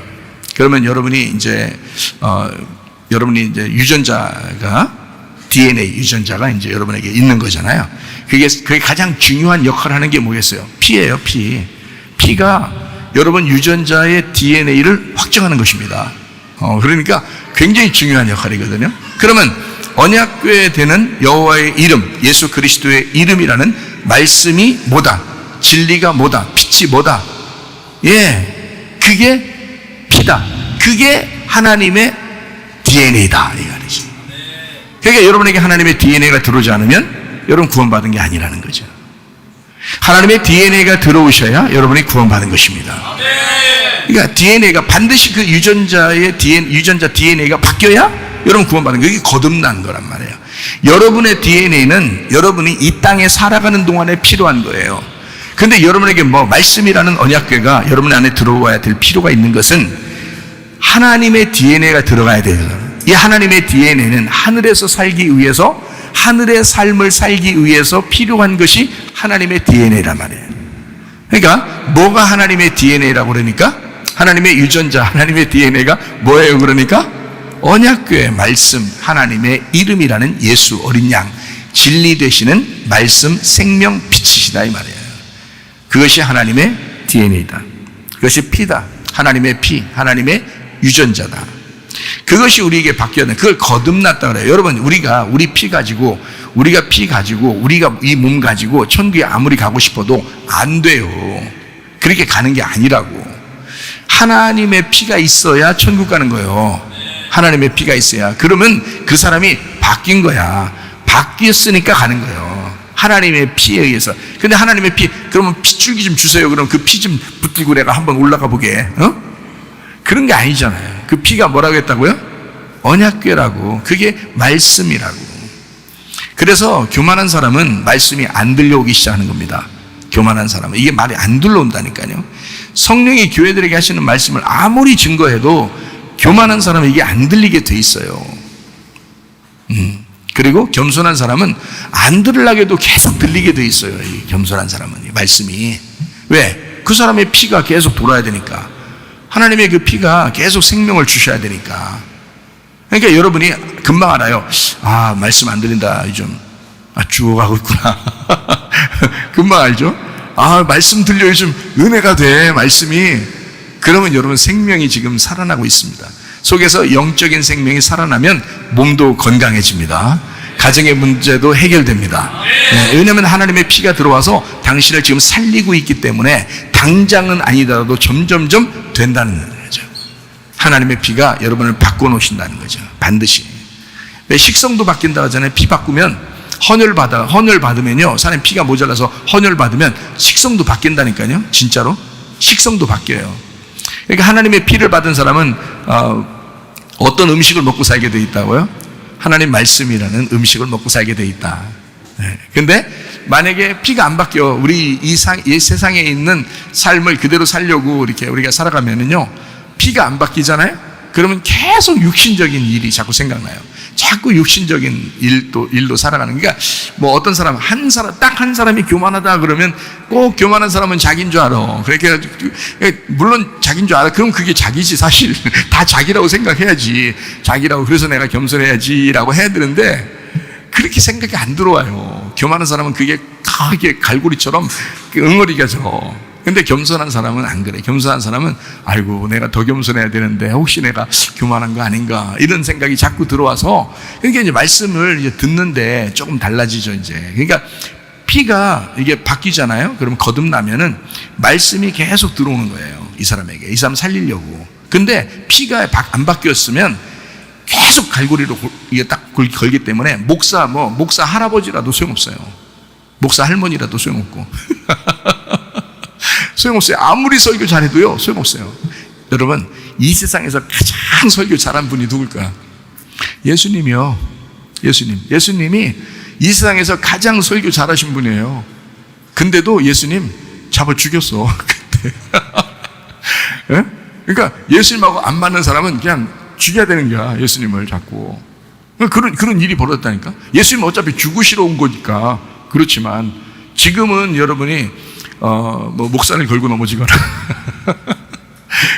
그러면 여러분이 이제 유전자가 DNA 유전자가 이제 여러분에게 있는 거잖아요. 그게 가장 중요한 역할을 하는 게 뭐겠어요? 피예요, 피. 피가 여러분 유전자의 DNA를 확정하는 것입니다. 그러니까 굉장히 중요한 역할이거든요. 그러면 언약궤에 되는 여호와의 이름, 예수 그리스도의 이름이라는 말씀이 뭐다? 진리가 뭐다? 빛이 뭐다? 예, 그게 피다. 그게 하나님의 DNA다. 이 말이지. 그러니까 여러분에게 하나님의 DNA가 들어오지 않으면 여러분 구원받은 게 아니라는 거죠. 하나님의 DNA가 들어오셔야 여러분이 구원받은 것입니다. 그러니까 DNA가 반드시 그 유전자 DNA가 바뀌어야 여러분 구원받은 거예요. 이게 거듭난 거란 말이에요. 여러분의 DNA는 여러분이 이 땅에 살아가는 동안에 필요한 거예요. 근데 여러분에게 말씀이라는 언약궤가 여러분 안에 들어와야 될 필요가 있는 것은 하나님의 DNA가 들어가야 돼요. 이 하나님의 DNA는 하늘에서 살기 위해서, 하늘의 삶을 살기 위해서 필요한 것이 하나님의 DNA란 말이에요. 그러니까 뭐가 하나님의 DNA라고 그러니까? 하나님의 유전자, 하나님의 DNA가 뭐예요? 그러니까 언약궤의 말씀, 하나님의 이름이라는 예수 어린 양, 진리 되시는 말씀, 생명 빛이시다 이 말이에요. 그것이 하나님의 DNA다. 그것이 피다. 하나님의 피, 하나님의 유전자다. 그것이 우리에게 바뀌었네. 그걸 거듭났다 그래요. 여러분, 우리가 피 가지고 우리가 이 몸 가지고 천국에 아무리 가고 싶어도 안 돼요. 그렇게 가는 게 아니라고. 하나님의 피가 있어야 천국 가는 거예요. 하나님의 피가 있어야. 그러면 그 사람이 바뀐 거야. 바뀌었으니까 가는 거예요. 하나님의 피에 의해서. 근데 하나님의 피, 그러면 핏줄기 좀 주세요. 그럼 그 피 좀 붙들고 내가 한번 올라가 보게. 그런 게 아니잖아요. 그 피가 뭐라고 했다고요? 언약궤라고. 그게 말씀이라고. 그래서 교만한 사람은 말씀이 안 들려오기 시작하는 겁니다. 교만한 사람은. 이게 말이 안 들려온다니까요. 성령이 교회들에게 하시는 말씀을 아무리 증거해도 교만한 사람은 이게 안 들리게 돼 있어요. 그리고 겸손한 사람은 안 들으려고 해도 계속 들리게 돼 있어요. 이 겸손한 사람은. 이 말씀이. 왜? 그 사람의 피가 계속 돌아야 되니까. 하나님의 그 피가 계속 생명을 주셔야 되니까. 그러니까 여러분이 금방 알아요. 아, 말씀 안 들린다. 요즘. 죽어가고 있구나. 금방 알죠? 아, 말씀 들려. 요즘 은혜가 돼. 말씀이. 그러면 여러분 생명이 지금 살아나고 있습니다. 속에서 영적인 생명이 살아나면 몸도 건강해집니다. 가정의 문제도 해결됩니다. 네, 왜냐하면 하나님의 피가 들어와서 당신을 지금 살리고 있기 때문에 당장은 아니더라도 점점점 된다는 거죠. 하나님의 피가 여러분을 바꿔놓으신다는 거죠. 반드시. 왜 식성도 바뀐다고 하잖아요. 피 바꾸면 헌혈 받으면요. 사람의 피가 모자라서 헌혈 받으면 식성도 바뀐다니까요. 진짜로. 식성도 바뀌어요. 그러니까 하나님의 피를 받은 사람은 어떤 음식을 먹고 살게 돼 있다고요? 하나님 말씀이라는 음식을 먹고 살게 돼 있다. 근데 만약에 피가 안 바뀌어 우리 이 세상에 있는 삶을 그대로 살려고 이렇게 우리가 살아가면은요, 피가 안 바뀌잖아요. 그러면 계속 육신적인 일이 자꾸 생각나요. 자꾸 육신적인 일로 살아가는. 그러니까 뭐 어떤 사람 딱 한 사람이 교만하다 그러면 꼭 교만한 사람은 자기인 줄 알아. 그러니까 물론 자기인 줄 알아. 그럼 그게 자기지 사실. 다 자기라고 생각해야지. 자기라고. 그래서 내가 겸손해야지라고 해야 되는데 그렇게 생각이 안 들어와요. 교만한 사람은 그게 다 이게 갈고리처럼 응어리가 져. 근데 겸손한 사람은 안 그래. 겸손한 사람은 아이고 내가 더 겸손해야 되는데 혹시 내가 교만한 거 아닌가 이런 생각이 자꾸 들어와서, 그러니까 이제 말씀을 이제 듣는데 조금 달라지죠 이제. 그러니까 피가 이게 바뀌잖아요. 그러면 거듭나면은 말씀이 계속 들어오는 거예요. 이 사람에게. 이 사람 살리려고. 근데 피가 안 바뀌었으면 계속 갈고리로 이게 딱 걸기 때문에 목사 할아버지라도 소용없어요. 목사 할머니라도 소용없고. 소용없어요. 아무리 설교 잘해도요, 소용없어요. 여러분, 이 세상에서 가장 설교 잘한 분이 누굴까? 예수님이요. 예수님이 이 세상에서 가장 설교 잘하신 분이에요. 근데도 예수님 잡아 죽였어. 그때. 예? 그러니까 예수님하고 안 맞는 사람은 그냥 죽여야 되는 거야. 예수님을 자꾸. 그런 일이 벌어졌다니까. 예수님은 어차피 죽으시러 온 거니까. 그렇지만 지금은 여러분이 목살을 걸고 넘어지거나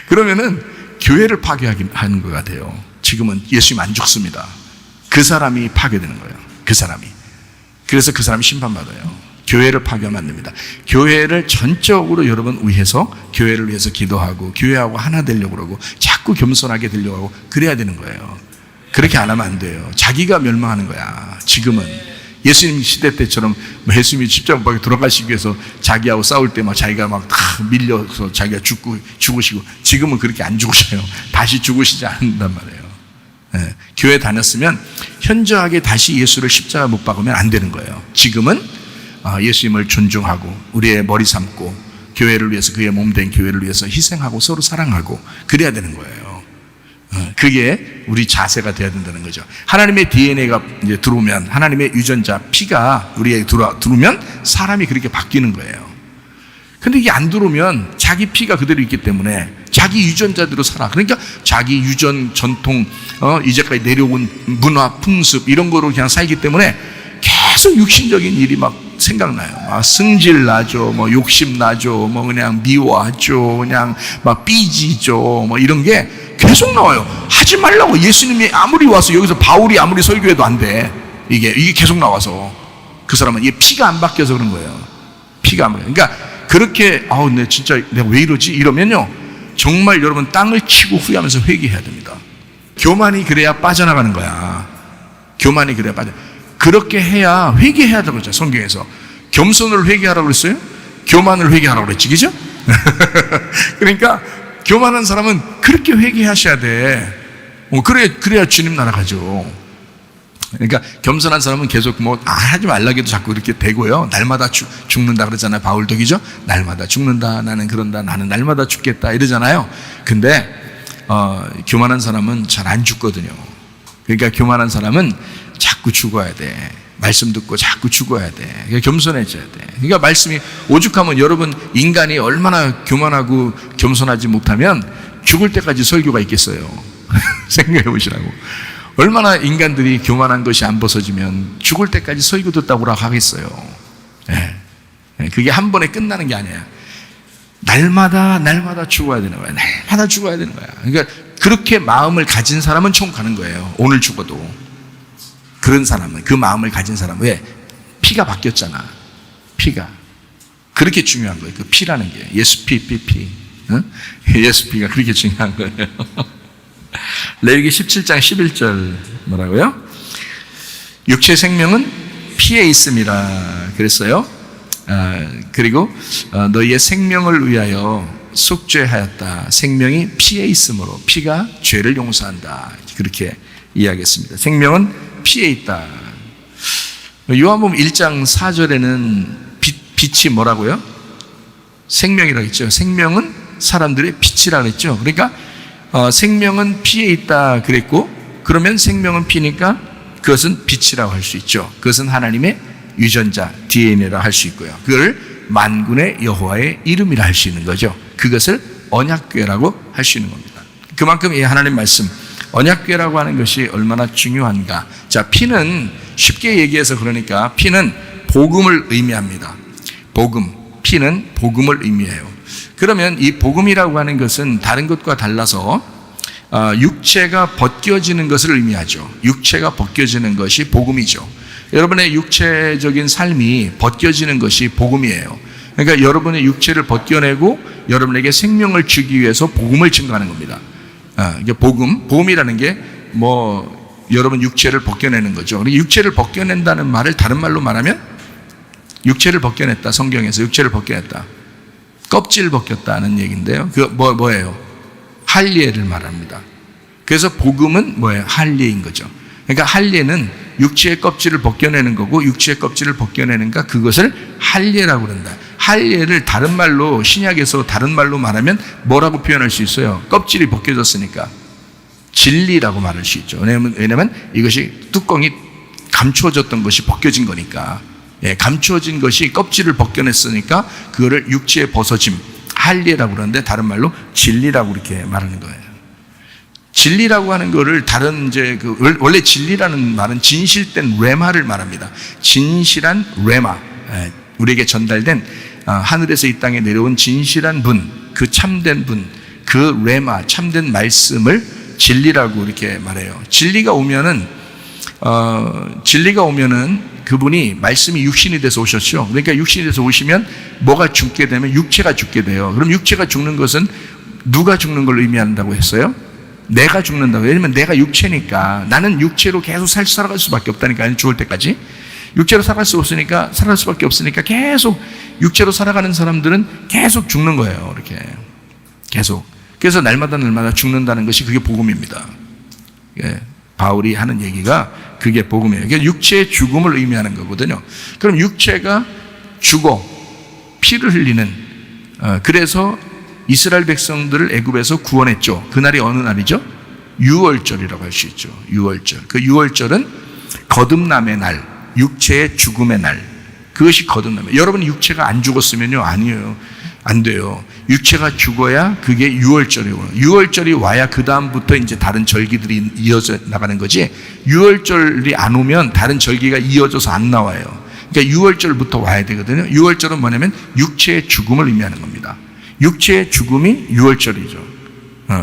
그러면은 교회를 파괴하는 거가 돼요. 지금은 예수님 안 죽습니다. 그 사람이 파괴되는 거예요. 그 사람이. 그래서 그 사람이 심판받아요. 교회를 파괴하면 안 됩니다. 교회를 전적으로 여러분 위해서, 교회를 위해서 기도하고 교회하고 하나 되려고 그러고 자꾸 겸손하게 되려고 하고 그래야 되는 거예요. 그렇게 안 하면 안 돼요. 자기가 멸망하는 거야. 지금은. 예수님 시대 때처럼 예수님이 십자가 못 박혀 돌아가시기 위해서 자기하고 싸울 때 막 자기가 막 다 밀려서 자기가 죽으시고, 지금은 그렇게 안 죽으셔요. 다시 죽으시지 않는단 말이에요. 네. 교회 다녔으면 현저하게 다시 예수를 십자가 못 박으면 안 되는 거예요. 지금은 예수님을 존중하고 우리의 머리 삼고 교회를 위해서, 그의 몸된 교회를 위해서 희생하고 서로 사랑하고 그래야 되는 거예요. 그게 우리 자세가 돼야 된다는 거죠. 하나님의 DNA가 이제 들어오면, 하나님의 유전자 피가 우리에게 들어오면 사람이 그렇게 바뀌는 거예요. 근데 이게 안 들어오면 자기 피가 그대로 있기 때문에 자기 유전자대로 살아. 그러니까 자기 유전, 전통, 이제까지 내려온 문화, 풍습 이런 거로 그냥 살기 때문에 계속 육신적인 일이 막 생각나요. 승질 나죠, 욕심 나죠, 그냥 미워하죠, 그냥 삐지죠, 이런 게 계속 계속 나와요. 하지 말라고. 예수님이 아무리 와서 여기서 바울이 아무리 설교해도 안 돼. 이게 계속 나와서. 그 사람은 이게 피가 안 바뀌어서 그런 거예요. 피가 안 바뀌어. 그러니까 그렇게 내가 왜 이러지? 이러면요, 정말 여러분 땅을 치고 후회하면서 회개해야 됩니다. 교만이 그래야 빠져나가는 거야. 교만이 그래야 그렇게 해야 회개해야 되고 있잖아요. 성경에서 겸손을 회개하라고 그랬어요. 교만을 회개하라고 그랬지, 그죠? 그러니까 교만한 사람은 그렇게 회개하셔야 돼. 그래야 주님 나라 가죠. 그러니까 겸손한 사람은 계속 하지 말라고 해도 자꾸 이렇게 되고요. 날마다 죽는다 그러잖아요. 바울도, 그죠? 날마다 죽는다, 나는 그런다, 나는 날마다 죽겠다 이러잖아요. 근데 교만한 사람은 잘 안 죽거든요. 그러니까 교만한 사람은 자꾸 죽어야 돼. 말씀 듣고 자꾸 죽어야 돼. 그러니까 겸손해져야 돼. 그러니까 말씀이 오죽하면 여러분, 인간이 얼마나 교만하고 겸손하지 못하면 죽을 때까지 설교가 있겠어요. 생각해 보시라고. 얼마나 인간들이 교만한 것이 안 벗어지면 죽을 때까지 설교 듣다고 하겠어요. 네. 그게 한 번에 끝나는 게 아니야. 날마다 죽어야 되는 거야. 날마다 죽어야 되는 거야. 그러니까 그렇게 마음을 가진 사람은 천국 가는 거예요. 오늘 죽어도. 그런 사람은, 그 마음을 가진 사람은, 왜? 피가 바뀌었잖아. 피가. 그렇게 중요한 거예요. 그 피라는 게. 예수 피. 응? 예수 피가 그렇게 중요한 거예요. 레위기 17장 11절 뭐라고요? 육체 생명은 피에 있음이라 그랬어요. 그리고 너희의 생명을 위하여 속죄하였다. 생명이 피에 있으므로 피가 죄를 용서한다. 그렇게 이야기했습니다. 생명은 피에 있다. 요한복음 1장 4절에는 빛이 뭐라고요? 생명이라고 했죠. 생명은 사람들의 빛이라고 했죠. 그러니까 생명은 피에 있다 그랬고, 그러면 생명은 피니까 그것은 빛이라고 할 수 있죠. 그것은 하나님의 유전자, DNA라 할 수 있고요. 그걸 만군의 여호와의 이름이라 할 수 있는 거죠. 그것을 언약궤라고 할 수 있는 겁니다. 그만큼 이 하나님 말씀, 언약궤라고 하는 것이 얼마나 중요한가. 자, 피는 쉽게 얘기해서, 그러니까 피는 복음을 의미합니다. 복음, 피는 복음을 의미해요. 그러면 이 복음이라고 하는 것은 다른 것과 달라서 육체가 벗겨지는 것을 의미하죠. 육체가 벗겨지는 것이 복음이죠. 여러분의 육체적인 삶이 벗겨지는 것이 복음이에요. 그러니까 여러분의 육체를 벗겨내고 여러분에게 생명을 주기 위해서 복음을 증거하는 겁니다. 이게 복음이라는 게 여러분 육체를 벗겨내는 거죠. 육체를 벗겨낸다는 말을 다른 말로 말하면, 육체를 벗겨냈다. 성경에서 육체를 벗겨냈다. 껍질 벗겼다는 얘기인데요. 뭐예요? 할례를 말합니다. 그래서 복음은 뭐예요? 할례인 거죠. 그러니까 할례는 육체의 껍질을 벗겨내는 거고, 육체의 껍질을 벗겨내는가, 그것을 할례라고 그런다. 할례를 다른 말로, 신약에서 다른 말로 말하면 뭐라고 표현할 수 있어요? 껍질이 벗겨졌으니까 진리라고 말할 수 있죠. 왜냐하면 이것이 뚜껑이 감추어졌던 것이 벗겨진 거니까. 감추어진 것이 껍질을 벗겨냈으니까 그거를 육체의 벗어짐, 할례라고 그러는데 다른 말로 진리라고 이렇게 말하는 거예요. 진리라고 하는 거를 원래 진리라는 말은 진실된 레마를 말합니다. 진실한 레마, 우리에게 전달된 하늘에서 이 땅에 내려온 진실한 분, 그 참된 분, 그 레마, 참된 말씀을 진리라고 이렇게 말해요. 진리가 오면은 그분이 말씀이 육신이 돼서 오셨죠. 그러니까 육신이 돼서 오시면 뭐가 죽게 되면 육체가 죽게 돼요. 그럼 육체가 죽는 것은 누가 죽는 걸 의미한다고 했어요? 내가 죽는다고. 왜냐면 내가 육체니까. 나는 육체로 계속 살아갈 수밖에 없다니까. 죽을 때까지 육체로 살아갈 수밖에 없으니까 계속 육체로 살아가는 사람들은 계속 죽는 거예요. 이렇게 계속. 그래서 날마다 죽는다는 것이 그게 복음입니다. 바울이 하는 얘기가 그게 복음이에요. 그러니까 육체의 죽음을 의미하는 거거든요. 그럼 육체가 죽어 피를 흘리는, 그래서 이스라엘 백성들을 애굽에서 구원했죠. 그날이 어느 날이죠? 유월절이라고 할 수 있죠. 유월절. 그 유월절은 거듭남의 날, 육체의 죽음의 날. 그것이 거듭남이에요. 여러분 육체가 안 죽었으면요, 아니에요. 안 돼요. 육체가 죽어야 그게 유월절이에요. 유월절이 와야 그 다음부터 이제 다른 절기들이 이어져 나가는 거지. 유월절이 안 오면 다른 절기가 이어져서 안 나와요. 그러니까 유월절부터 와야 되거든요. 유월절은 뭐냐면 육체의 죽음을 의미하는 겁니다. 육체의 죽음이 유월절이죠.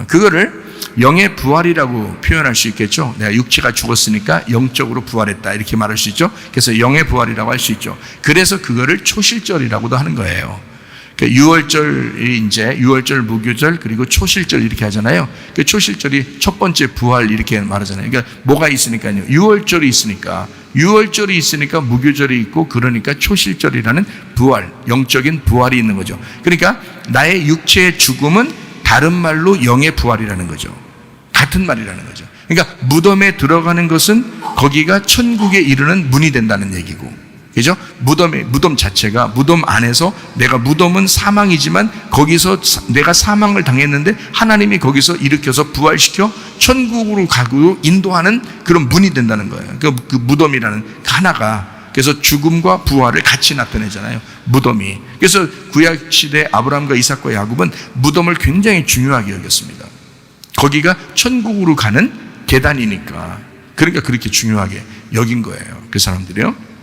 그거를 영의 부활이라고 표현할 수 있겠죠. 내가 육체가 죽었으니까 영적으로 부활했다 이렇게 말할 수 있죠. 그래서 영의 부활이라고 할 수 있죠. 그래서 그거를 초실절이라고도 하는 거예요. 그러니까 유월절이 이제 유월절, 무교절 그리고 초실절 이렇게 하잖아요. 그 초실절이 첫 번째 부활 이렇게 말하잖아요. 그러니까 뭐가 있으니까요. 유월절이 있으니까 무교절이 있고 그러니까 초실절이라는 부활, 영적인 부활이 있는 거죠. 그러니까 나의 육체의 죽음은 다른 말로 영의 부활이라는 거죠. 같은 말이라는 거죠. 그러니까 무덤에 들어가는 것은 거기가 천국에 이르는 문이 된다는 얘기고, 그죠? 무덤 자체가 무덤 안에서 내가 무덤은 사망이지만 거기서 내가 사망을 당했는데 하나님이 거기서 일으켜서 부활시켜 천국으로 가고 인도하는 그런 문이 된다는 거예요. 그 무덤이라는 하나가. 그래서 죽음과 부활을 같이 나타내잖아요. 무덤이. 그래서 구약 시대 아브라함과 이삭과 야곱은 무덤을 굉장히 중요하게 여겼습니다. 거기가 천국으로 가는 계단이니까. 그러니까 그렇게 중요하게 여긴 거예요. 그 사람들이요.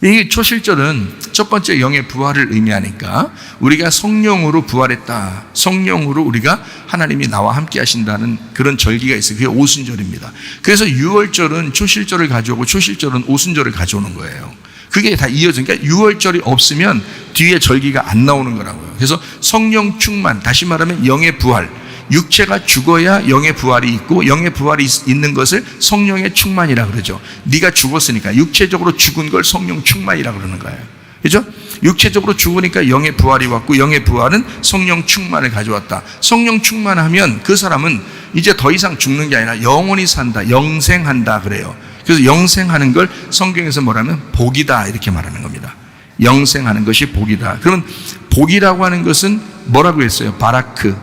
이 초실절은 첫 번째 영의 부활을 의미하니까 우리가 성령으로 부활했다. 성령으로 우리가 하나님이 나와 함께 하신다는 그런 절기가 있어요. 그게 오순절입니다. 그래서 유월절은 초실절을 가져오고 초실절은 오순절을 가져오는 거예요. 그게 다 이어지니까 유월절이 없으면 뒤에 절기가 안 나오는 거라고요. 그래서 성령 충만, 다시 말하면 영의 부활, 육체가 죽어야 영의 부활이 있고 영의 부활이 있는 것을 성령의 충만이라 그러죠. 네가 죽었으니까 육체적으로 죽은 걸 성령 충만이라 그러는 거예요. 그죠? 육체적으로 죽으니까 영의 부활이 왔고 영의 부활은 성령 충만을 가져왔다. 성령 충만하면 그 사람은 이제 더 이상 죽는 게 아니라 영원히 산다, 영생한다 그래요. 그래서 영생하는 걸 성경에서 뭐라면 복이다 이렇게 말하는 겁니다. 영생하는 것이 복이다. 그러면 복이라고 하는 것은 뭐라고 했어요? 바라크.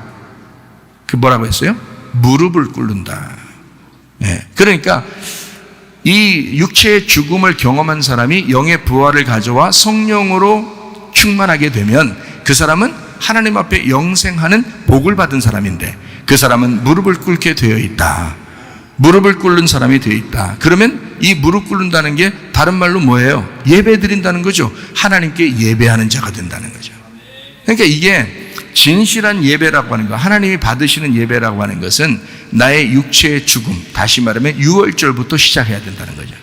그 뭐라고 했어요? 무릎을 꿇는다. 예. 그러니까 이 육체의 죽음을 경험한 사람이 영의 부활을 가져와 성령으로 충만하게 되면 그 사람은 하나님 앞에 영생하는 복을 받은 사람인데 그 사람은 무릎을 꿇게 되어 있다. 무릎을 꿇는 사람이 되어 있다. 그러면 이 무릎 꿇는다는 게 다른 말로 뭐예요? 예배 드린다는 거죠. 하나님께 예배하는 자가 된다는 거죠. 그러니까 이게 진실한 예배라고 하는 거, 하나님이 받으시는 예배라고 하는 것은 나의 육체의 죽음, 다시 말하면 유월절부터 시작해야 된다는 거죠.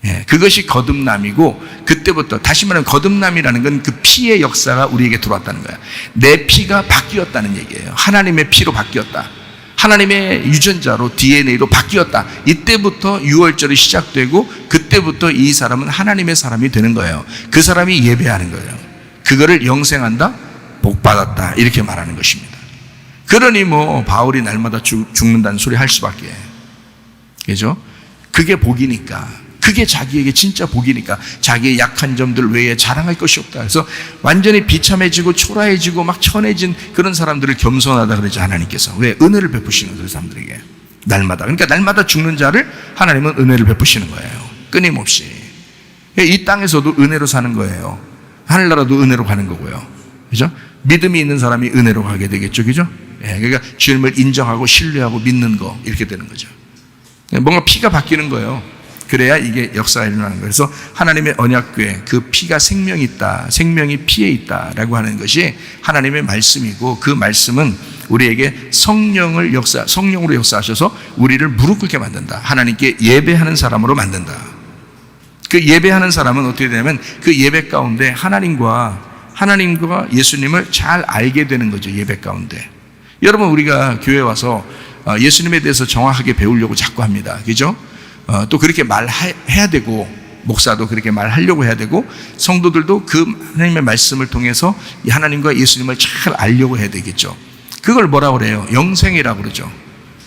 예, 그것이 거듭남이고 그때부터, 다시 말하면 거듭남이라는 건 그 피의 역사가 우리에게 들어왔다는 거야. 내 피가 바뀌었다는 얘기예요. 하나님의 피로 바뀌었다. 하나님의 유전자로 DNA로 바뀌었다. 이때부터 유월절이 시작되고 그때부터 이 사람은 하나님의 사람이 되는 거예요. 그 사람이 예배하는 거예요. 그거를 영생한다? 복 받았다 이렇게 말하는 것입니다. 그러니 뭐 바울이 날마다 죽는다는 소리 할 수밖에. 그죠? 그게 복이니까, 그게 자기에게 진짜 복이니까 자기의 약한 점들 외에 자랑할 것이 없다. 그래서 완전히 비참해지고 초라해지고 막 천해진 그런 사람들을 겸손하다 그러죠. 하나님께서 왜? 은혜를 베푸시는 그 사람들에게 날마다. 그러니까 날마다 죽는 자를 하나님은 은혜를 베푸시는 거예요. 끊임없이. 이 땅에서도 은혜로 사는 거예요. 하늘나라도 은혜로 가는 거고요. 그죠? 믿음이 있는 사람이 은혜로 가게 되겠죠. 그죠? 예, 그러니까 주님을 인정하고 신뢰하고 믿는 거 이렇게 되는 거죠. 뭔가 피가 바뀌는 거예요. 그래야 이게 역사가 일어나는 거예요. 그래서 하나님의 언약궤, 그 피가 생명이 있다, 생명이 피에 있다라고 하는 것이 하나님의 말씀이고 그 말씀은 우리에게 성령으로 역사하셔서 우리를 무릎 꿇게 만든다. 하나님께 예배하는 사람으로 만든다. 그 예배하는 사람은 어떻게 되냐면 그 예배 가운데 하나님과 예수님을 잘 알게 되는 거죠. 예배 가운데. 여러분, 우리가 교회 와서 예수님에 대해서 정확하게 배우려고 자꾸 합니다. 그죠? 또 그렇게 말해야 되고, 목사도 그렇게 말하려고 해야 되고, 성도들도 그 하나님의 말씀을 통해서 하나님과 예수님을 잘 알려고 해야 되겠죠. 그걸 뭐라고 그래요? 영생이라고 그러죠.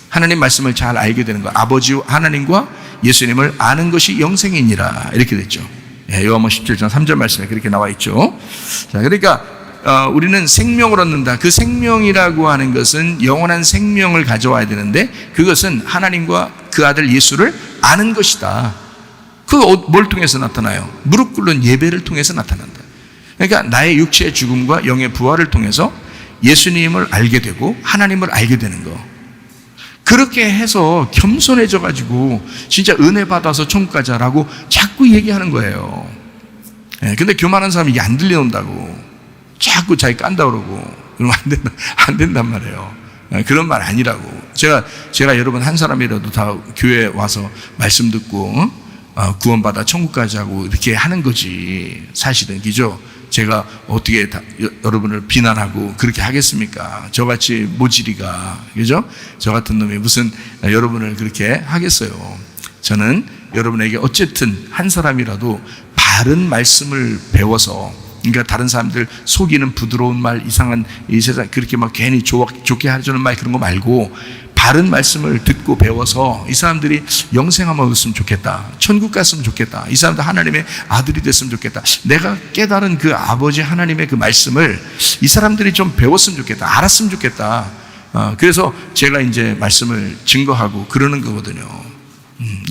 하나님 말씀을 잘 알게 되는 거. 아버지 하나님과 예수님을 아는 것이 영생이니라 이렇게 됐죠. 요한복음 17장 3절 말씀에 그렇게 나와 있죠. 자, 그러니까 우리는 생명을 얻는다. 그 생명이라고 하는 것은 영원한 생명을 가져와야 되는데 그것은 하나님과 그 아들 예수를 아는 것이다. 뭘 통해서 나타나요? 무릎 꿇는 예배를 통해서 나타난다. 그러니까 나의 육체의 죽음과 영의 부활을 통해서 예수님을 알게 되고 하나님을 알게 되는 거. 그렇게 해서 겸손해져 가지고 진짜 은혜 받아서 천국 가자라고 자꾸 얘기하는 거예요. 근데 교만한 사람이 이게 안 들려온다고 자꾸 자기 깐다 그러고 그러면 안 된단 말이에요. 그런 말 아니라고. 제가 여러분 한 사람이라도 다 교회에 와서 말씀 듣고 구원받아 천국 가자고 이렇게 하는 거지. 사실은, 그죠? 제가 어떻게 여러분을 비난하고 그렇게 하겠습니까? 저같이 모질이가, 그죠? 저 같은 놈이 무슨 여러분을 그렇게 하겠어요? 저는 여러분에게 어쨌든 한 사람이라도 바른 말씀을 배워서, 그러니까 다른 사람들 속이는 부드러운 말, 이상한 이 세상 그렇게 막 괜히 좋게 하려는 말 그런 거 말고 바른 말씀을 듣고 배워서 이 사람들이 영생하면 얻었으면 좋겠다, 천국 갔으면 좋겠다, 이 사람들 하나님의 아들이 됐으면 좋겠다, 내가 깨달은 그 아버지 하나님의 그 말씀을 이 사람들이 좀 배웠으면 좋겠다, 알았으면 좋겠다. 그래서 제가 이제 말씀을 증거하고 그러는 거거든요.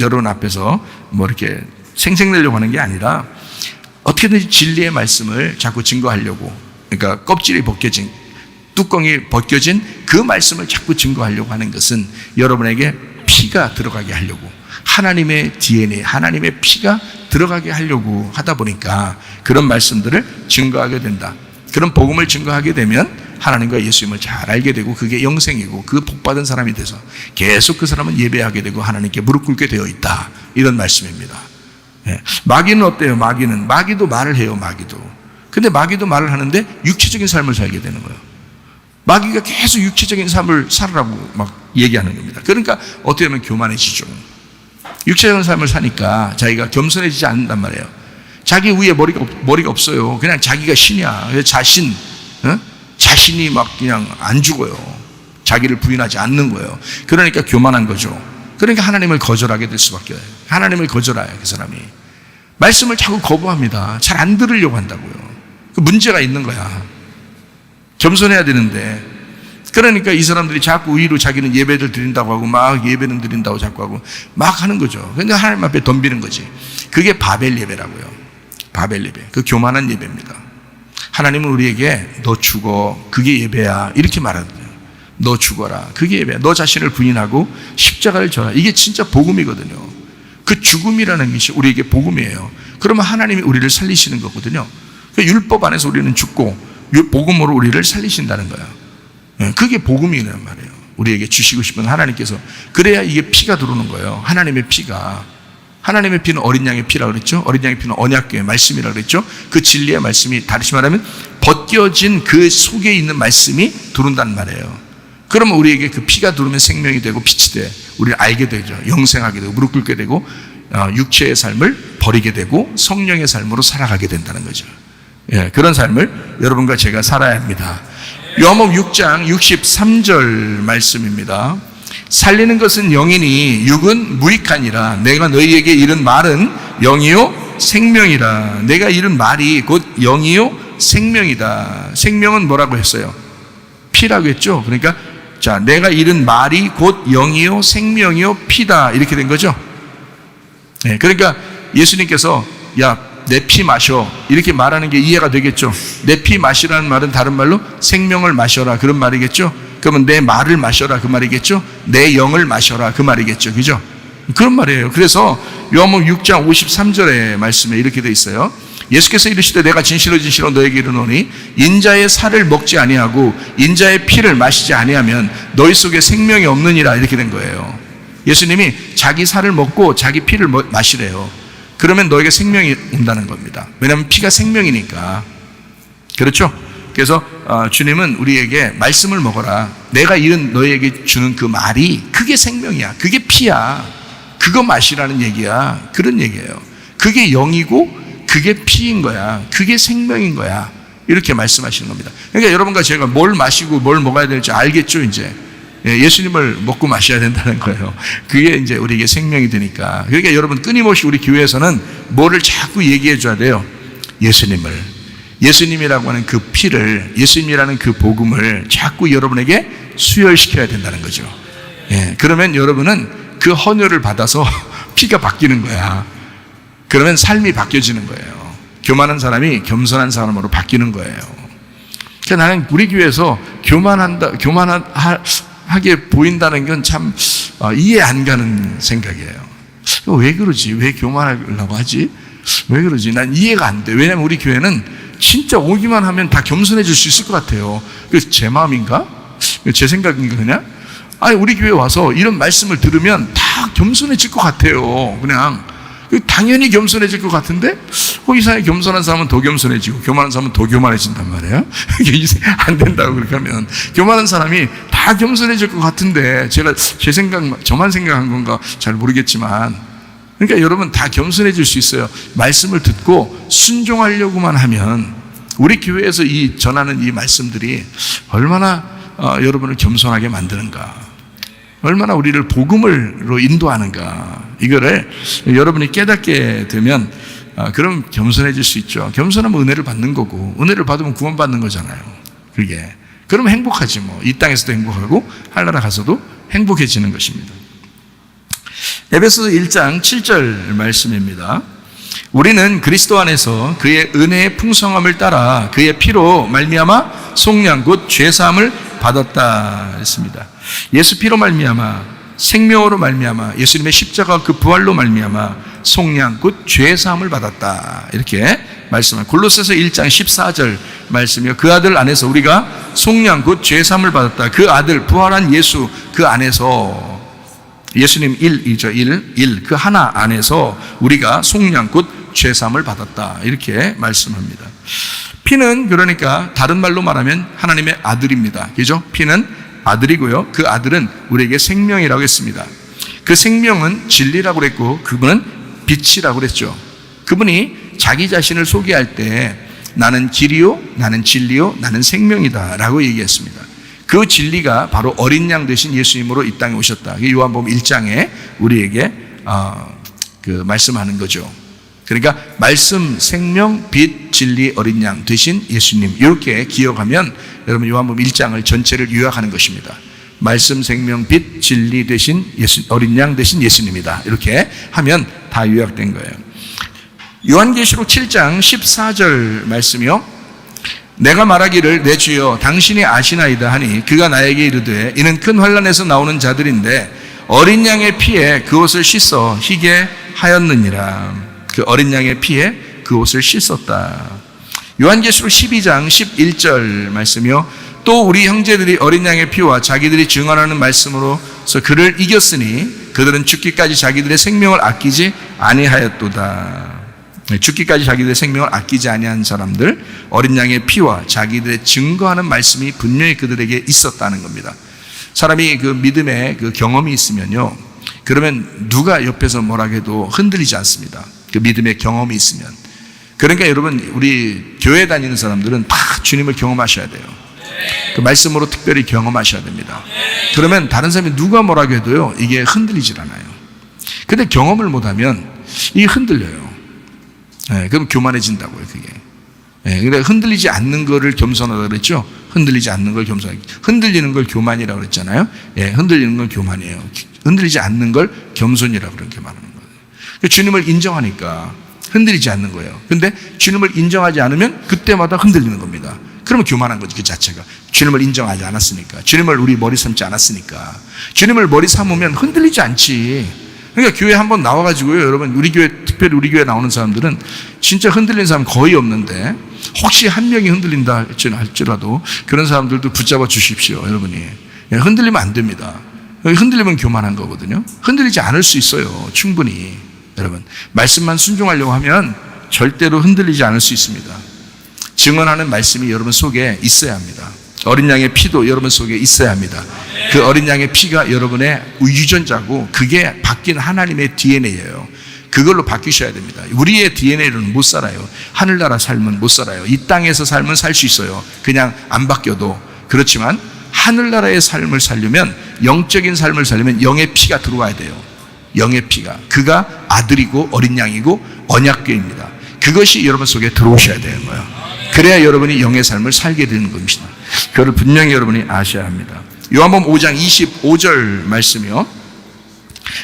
여러분 앞에서 뭐 이렇게 생색내려고 하는 게 아니라 어떻게든지 진리의 말씀을 자꾸 증거하려고, 그러니까 껍질이 벗겨진, 뚜껑이 벗겨진 그 말씀을 자꾸 증거하려고 하는 것은 여러분에게 피가 들어가게 하려고, 하나님의 DNA, 하나님의 피가 들어가게 하려고 하다 보니까 그런 말씀들을 증거하게 된다. 그런 복음을 증거하게 되면 하나님과 예수님을 잘 알게 되고 그게 영생이고 그 복받은 사람이 돼서 계속 그 사람은 예배하게 되고 하나님께 무릎 꿇게 되어 있다. 이런 말씀입니다. 마귀는 어때요? 마귀도 말을 해요. 마귀도. 근데 마귀도 말을 하는데 육체적인 삶을 살게 되는 거예요. 마귀가 계속 육체적인 삶을 살으라고 막 얘기하는 겁니다. 그러니까 어떻게 보면 교만해지죠. 육체적인 삶을 사니까 자기가 겸손해지지 않는단 말이에요. 자기 위에 머리가 없어요. 그냥 자기가 신이야. 자신이 막 그냥 안 죽어요. 자기를 부인하지 않는 거예요. 그러니까 교만한 거죠. 그러니까 하나님을 거절하게 될 수밖에 없어요. 하나님을 거절해요, 그 사람이. 말씀을 자꾸 거부합니다. 잘 안 들으려고 한다고요. 그 문제가 있는 거야. 겸손해야 되는데. 그러니까 이 사람들이 자꾸 의로 자기는 예배를 드린다고 하고 막 예배는 드린다고 자꾸 하고 막 하는 거죠. 그러니까 하나님 앞에 덤비는 거지. 그게 바벨 예배라고요. 바벨 예배. 그 교만한 예배입니다. 하나님은 우리에게 너 죽어. 그게 예배야. 이렇게 말하거든요. 너 죽어라. 그게 예배야. 너 자신을 부인하고 십자가를 져라. 이게 진짜 복음이거든요. 그 죽음이라는 것이 우리에게 복음이에요. 그러면 하나님이 우리를 살리시는 거거든요. 그 율법 안에서 우리는 죽고 복음으로 우리를 살리신다는 거야. 그게 복음이란 말이에요. 우리에게 주시고 싶은 하나님께서. 그래야 이게 피가 들어오는 거예요. 하나님의 피가. 하나님의 피는 어린 양의 피라고 그랬죠. 어린 양의 피는 언약궤의 말씀이라고 그랬죠. 그 진리의 말씀이, 다시 말하면 벗겨진 그 속에 있는 말씀이 들어온다는 말이에요. 그러면 우리에게 그 피가 들어오면 생명이 되고 빛이 돼. 우리를 알게 되죠. 영생하게 되고 무릎 꿇게 되고 육체의 삶을 버리게 되고 성령의 삶으로 살아가게 된다는 거죠. 그런 삶을 여러분과 제가 살아야 합니다. 요한복음 6장 63절 말씀입니다. 살리는 것은 영이니 육은 무익하니라. 내가 너희에게 이른 말은 영이요 생명이라. 내가 이른 말이 곧 영이요 생명이다. 생명은 뭐라고 했어요? 피라고 했죠. 그러니까 자, 내가 이른 말이 곧 영이요 생명이요 피다. 이렇게 된 거죠. 그러니까 예수님께서 야, 내 피 마셔. 이렇게 말하는 게 이해가 되겠죠. 내 피 마시라는 말은 다른 말로 생명을 마셔라. 그런 말이겠죠. 그러면 내 말을 마셔라. 그 말이겠죠. 내 영을 마셔라. 그 말이겠죠. 그죠? 그런 말이에요. 그래서 요한복음 6장 53절의 말씀에 이렇게 돼 있어요. 예수께서 이르시되 내가 진실로 진실로 너에게 이르노니 인자의 살을 먹지 아니하고 인자의 피를 마시지 아니하면 너희 속에 생명이 없느니라. 이렇게 된 거예요. 예수님이 자기 살을 먹고 자기 피를 마시래요. 그러면 너에게 생명이 온다는 겁니다. 왜냐하면 피가 생명이니까. 그렇죠? 그래서 주님은 우리에게 말씀을 먹어라. 내가 이른 너에게 주는 그 말이 그게 생명이야. 그게 피야. 그거 마시라는 얘기야. 그런 얘기예요. 그게 영이고 그게 피인 거야. 그게 생명인 거야. 이렇게 말씀하시는 겁니다. 그러니까 여러분과 제가 뭘 마시고 뭘 먹어야 될지 알겠죠, 이제. 예수님을 먹고 마셔야 된다는 거예요. 그게 이제 우리에게 생명이 되니까. 그러니까 여러분 끊임없이 우리 교회에서는 뭐를 자꾸 얘기해 줘야 돼요? 예수님을. 예수님이라고 하는 그 피를, 예수님이라는 그 복음을 자꾸 여러분에게 수혈시켜야 된다는 거죠. 그러면 여러분은 그 헌혈을 받아서 피가 바뀌는 거야. 그러면 삶이 바뀌어지는 거예요. 교만한 겸손한 사람으로 바뀌는 거예요. 그러니까 나는 우리 교회에서 교만하게 보인다는 건 참 이해 안 가는 생각이에요. 왜 그러지? 왜 교만하려고 하지? 왜 그러지? 난 이해가 안 돼. 왜냐하면 우리 교회는 진짜 오기만 하면 다 겸손해질 수 있을 것 같아요. 그래서 제 마음인가? 제 생각인가 그냥? 아니, 우리 교회 와서 이런 말씀을 들으면 다 겸손해질 것 같아요. 그냥 당연히 겸손해질 것 같은데 이상하게 겸손한 사람은 더 겸손해지고 교만한 사람은 더 교만해진단 말이에요. 이게 안 된다고 그렇게 하면 교만한 사람이 다 겸손해질 것 같은데 제가 저만 생각한 건가 잘 모르겠지만, 그러니까 여러분 다 겸손해질 수 있어요. 말씀을 듣고 순종하려고만 하면 우리 교회에서 전하는 이 말씀들이 얼마나 여러분을 겸손하게 만드는가, 얼마나 우리를 복음으로 인도하는가, 이거를 여러분이 깨닫게 되면 그럼 겸손해질 수 있죠. 겸손하면 은혜를 받는 거고, 은혜를 받으면 구원받는 거잖아요. 그게 그럼 행복하지 뭐. 이 땅에서도 행복하고 하늘나라 가서도 행복해지는 것입니다. 에베소서 1장 7절 말씀입니다. 우리는 그리스도 안에서 그의 은혜의 풍성함을 따라 그의 피로 말미암아 속량 곧 죄사함을 받았다 했습니다. 예수 피로 말미암아, 생명으로 말미암아, 예수님의 십자가 그 부활로 말미암아 속량 곧 죄사함을 받았다, 이렇게 말씀을 골로새서 1장 14절 말씀이요. 그 아들 안에서 우리가 속량 곧 죄사함을 받았다. 그 아들 부활한 예수 그 안에서, 예수님 1 그 하나 안에서 우리가 속량 곧 죄사함을 받았다, 이렇게 말씀합니다. 피는 그러니까 다른 말로 말하면 하나님의 아들입니다. 그죠? 피는 아들이고요. 그 아들은 우리에게 생명이라고 했습니다. 그 생명은 진리라고 그랬고 그분은 빛이라고 그랬죠. 그분이 자기 자신을 소개할 때 나는 길이요, 나는 진리요, 나는 생명이다 라고 얘기했습니다. 그 진리가 바로 어린 양 되신 예수님으로 이 땅에 오셨다. 요한복음 1장에 우리에게 말씀하는 거죠. 그러니까 말씀, 생명, 빛, 진리, 어린 양 되신 예수님, 이렇게 기억하면 여러분 요한복음 1장을 전체를 요약하는 것입니다. 말씀, 생명, 빛, 진리 되신 어린 양 되신 예수님이다, 이렇게 하면 다 요약된 거예요. 요한계시록 7장 14절 말씀이요. 내가 말하기를 내 주여 당신이 아시나이다 하니 그가 나에게 이르되 이는 큰 환난에서 나오는 자들인데 어린 양의 피에 그 옷을 씻어 희게 하였느니라. 그 어린 양의 피에 그 옷을 씻었다. 요한계시록 12장 11절 말씀이요. 또 우리 형제들이 어린 양의 피와 자기들이 증언하는 말씀으로서 그를 이겼으니 그들은 죽기까지 자기들의 생명을 아끼지 아니하였도다. 죽기까지 자기들의 생명을 아끼지 아니한 사람들, 어린 양의 피와 자기들의 증거하는 말씀이 분명히 그들에게 있었다는 겁니다. 사람이 그 믿음의 그 경험이 있으면요, 그러면 누가 옆에서 뭐라 해도 흔들리지 않습니다. 그 믿음의 경험이 있으면. 그러니까 여러분, 우리 교회 다니는 사람들은 다 주님을 경험하셔야 돼요. 그 말씀으로 특별히 경험하셔야 됩니다. 그러면 다른 사람이 누가 뭐라고 해도요, 이게 흔들리질 않아요. 근데 경험을 못하면 이게 흔들려요. 그럼 교만해진다고요, 그게. 근데 흔들리지 않는 거를 겸손하다고 그랬죠? 흔들리지 않는 걸 겸손하다. 흔들리는 걸 교만이라고 그랬잖아요? 흔들리는 건 교만이에요. 흔들리지 않는 걸 겸손이라고 그렇게 말하는 거예요. 주님을 인정하니까 흔들리지 않는 거예요. 근데 주님을 인정하지 않으면 그때마다 흔들리는 겁니다. 그러면 교만한 거지, 그 자체가. 주님을 인정하지 않았으니까. 주님을 우리 머리 삼지 않았으니까. 주님을 머리 삼으면 흔들리지 않지. 그러니까 교회 한번 나와가지고요, 여러분, 우리 교회, 특별히 우리 교회 나오는 사람들은 진짜 흔들린 사람 거의 없는데, 혹시 한 명이 흔들린다 할지라도 그런 사람들도 붙잡아 주십시오, 여러분이. 흔들리면 안 됩니다. 흔들리면 교만한 거거든요. 흔들리지 않을 수 있어요, 충분히. 여러분, 말씀만 순종하려고 하면 절대로 흔들리지 않을 수 있습니다. 증언하는 말씀이 여러분 속에 있어야 합니다. 어린 양의 피도 여러분 속에 있어야 합니다. 그 어린 양의 피가 여러분의 유전자고 그게 바뀐 하나님의 DNA예요. 그걸로 바뀌셔야 됩니다. 우리의 DNA로는 못 살아요. 하늘나라 삶은 못 살아요. 이 땅에서 삶은 살 수 있어요. 그냥 안 바뀌어도. 그렇지만 하늘나라의 삶을 살려면, 영적인 삶을 살려면 영의 피가 들어와야 돼요. 영의 피가. 그가 아들이고 어린 양이고 언약궤입니다. 그것이 여러분 속에 들어오셔야 되는 거예요. 그래야 여러분이 영의 삶을 살게 되는 겁니다. 그걸 분명히 여러분이 아셔야 합니다. 요한복음 5장 25절 말씀이요.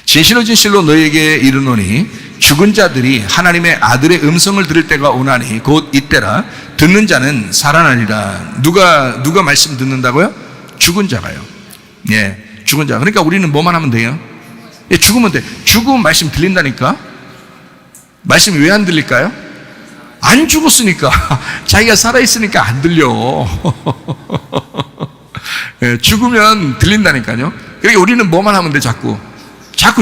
진실로 진실로 너에게 이르노니 죽은 자들이 하나님의 아들의 음성을 들을 때가 오나니 곧 이때라. 듣는 자는 살아나리라. 누가 말씀 듣는다고요? 죽은 자가요. 죽은 자. 그러니까 우리는 뭐만 하면 돼요? 죽으면 돼. 죽으면 말씀 들린다니까. 말씀이 왜 안 들릴까요? 안 죽었으니까. 자기가 살아있으니까 안 들려. 죽으면 들린다니까요. 그러니까 우리는 뭐만 하면 돼, 자꾸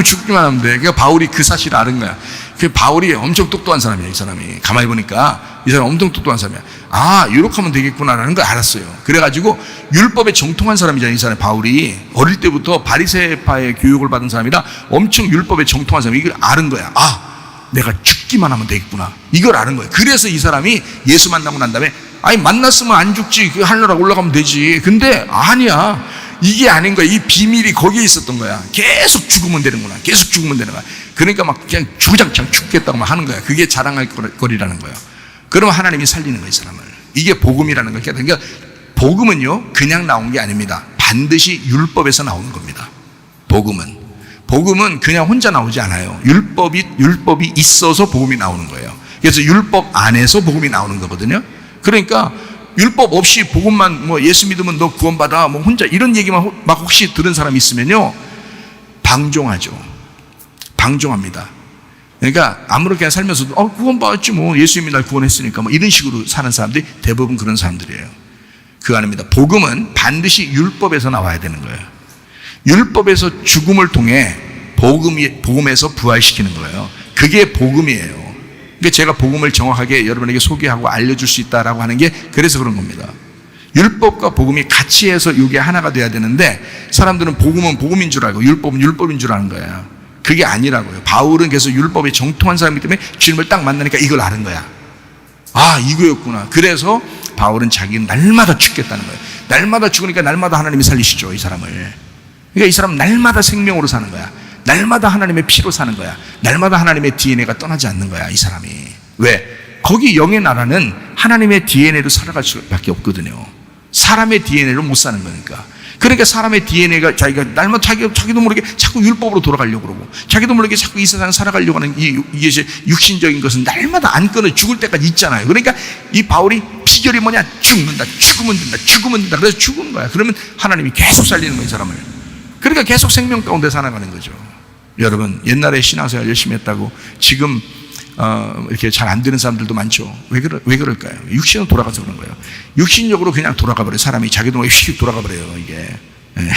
죽기만 하면 돼. 그러니까 바울이 그 사실을 아는 거야. 그 바울이 엄청 똑똑한 사람이야, 이 사람이. 가만히 보니까 이 사람 엄청 똑똑한 사람이야. 아, 이렇게 하면 되겠구나라는 걸 알았어요. 그래가지고 율법에 정통한 사람이잖아요, 이 사람. 바울이 어릴 때부터 바리새파의 교육을 받은 사람이라 엄청 율법에 정통한 사람이. 이걸 아는 거야. 아, 내가 죽기만 하면 되겠구나, 이걸 아는 거예요. 그래서 이 사람이 예수 만나고 난 다음에, 아니 만났으면 안 죽지, 그 하늘나라 올라가면 되지. 근데 아니야, 이게 아닌 거야. 이 비밀이 거기에 있었던 거야. 계속 죽으면 되는구나, 계속 죽으면 되는 거야. 그러니까 막 그냥 주구장창 죽겠다고 막 하는 거야. 그게 자랑할 거리라는 거예요. 그러면 하나님이 살리는 거예요, 이 사람을. 이게 복음이라는 걸 깨닫는. 그러니까 복음은요, 그냥 나온 게 아닙니다. 반드시 율법에서 나오는 겁니다. 복음은 그냥 혼자 나오지 않아요. 율법이 있어서 복음이 나오는 거예요. 그래서 율법 안에서 복음이 나오는 거거든요. 그러니까 율법 없이 복음만, 뭐 예수 믿으면 너 구원받아, 뭐 혼자 이런 얘기만 막 혹시 들은 사람이 있으면요, 방종합니다. 그러니까 아무렇게나 살면서도 구원받았지, 뭐 예수님이 날 구원했으니까, 뭐 이런 식으로 사는 사람들이 대부분 그런 사람들이에요. 그거 아닙니다. 복음은 반드시 율법에서 나와야 되는 거예요. 율법에서 죽음을 통해 복음에서 부활시키는 거예요. 그게 복음이에요. 그러니까 제가 복음을 정확하게 여러분에게 소개하고 알려줄 수 있다라고 하는 게 그래서 그런 겁니다. 율법과 복음이 같이 해서 이게 하나가 돼야 되는데, 사람들은 복음은 복음인 줄 알고 율법은 율법인 줄 아는 거예요. 그게 아니라고요. 바울은 계속 율법에 정통한 사람이기 때문에 주님을 딱 만나니까 이걸 아는 거야. 아, 이거였구나. 그래서 바울은 자기는 날마다 죽겠다는 거예요. 날마다 죽으니까 날마다 하나님이 살리시죠, 이 사람을. 그러니까 이 사람은 날마다 생명으로 사는 거야. 날마다 하나님의 피로 사는 거야. 날마다 하나님의 DNA가 떠나지 않는 거야, 이 사람이. 왜? 거기 영의 나라는 하나님의 DNA로 살아갈 수밖에 없거든요. 사람의 DNA로 못 사는 거니까. 그러니까 사람의 DNA가 자기가 날마다 자기도 모르게 자꾸 율법으로 돌아가려고 그러고, 자기도 모르게 자꾸 이 세상을 살아가려고 하는 이게 육신적인 것은 날마다 안 끊어 죽을 때까지 있잖아요. 그러니까 이 바울이 비결이 뭐냐? 죽는다, 죽으면 된다. 그래서 죽은 거야. 그러면 하나님이 계속 살리는 거예요, 이 사람을. 그러니까 계속 생명 가운데 살아가는 거죠. 여러분, 옛날에 신앙생활 열심히 했다고 지금 이렇게 잘 안 되는 사람들도 많죠. 왜 그럴까요? 육신으로 돌아가서 그런 거예요. 육신적으로 그냥 돌아가 버려요. 사람이 자기도 모르게 휙 돌아가 버려요, 이게.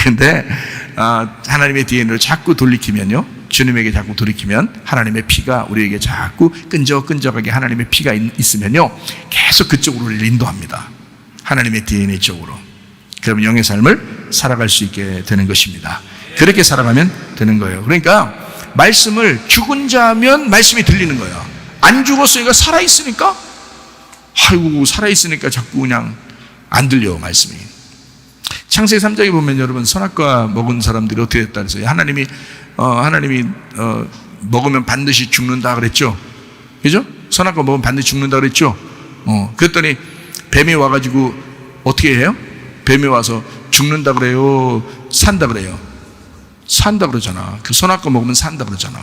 근데 하나님의 DNA를 자꾸 돌이키면요, 주님에게 자꾸 돌이키면 하나님의 피가 우리에게 자꾸 끈적끈적하게 하나님의 피가 있으면요, 계속 그쪽으로 우리를 인도합니다. 하나님의 DNA 쪽으로. 그러면 영의 삶을 살아갈 수 있게 되는 것입니다. 그렇게 살아가면 되는 거예요. 그러니까 말씀을, 죽은 자면 말씀이 들리는 거야. 안 죽었으니까 살아있으니까, 아이고 살아있으니까 자꾸 그냥 안 들려, 말씀이. 창세기 3장에 보면 여러분, 선악과 먹은 사람들이 어떻게 됐다 그래서 하나님이 먹으면 반드시 죽는다 그랬죠. 그죠? 선악과 먹으면 반드시 죽는다 그랬죠. 그랬더니 뱀이 와가지고 어떻게 해요? 뱀이 와서 죽는다 그래요, 산다 그래요? 산다 그러잖아. 그 선악과 먹으면 산다 그러잖아.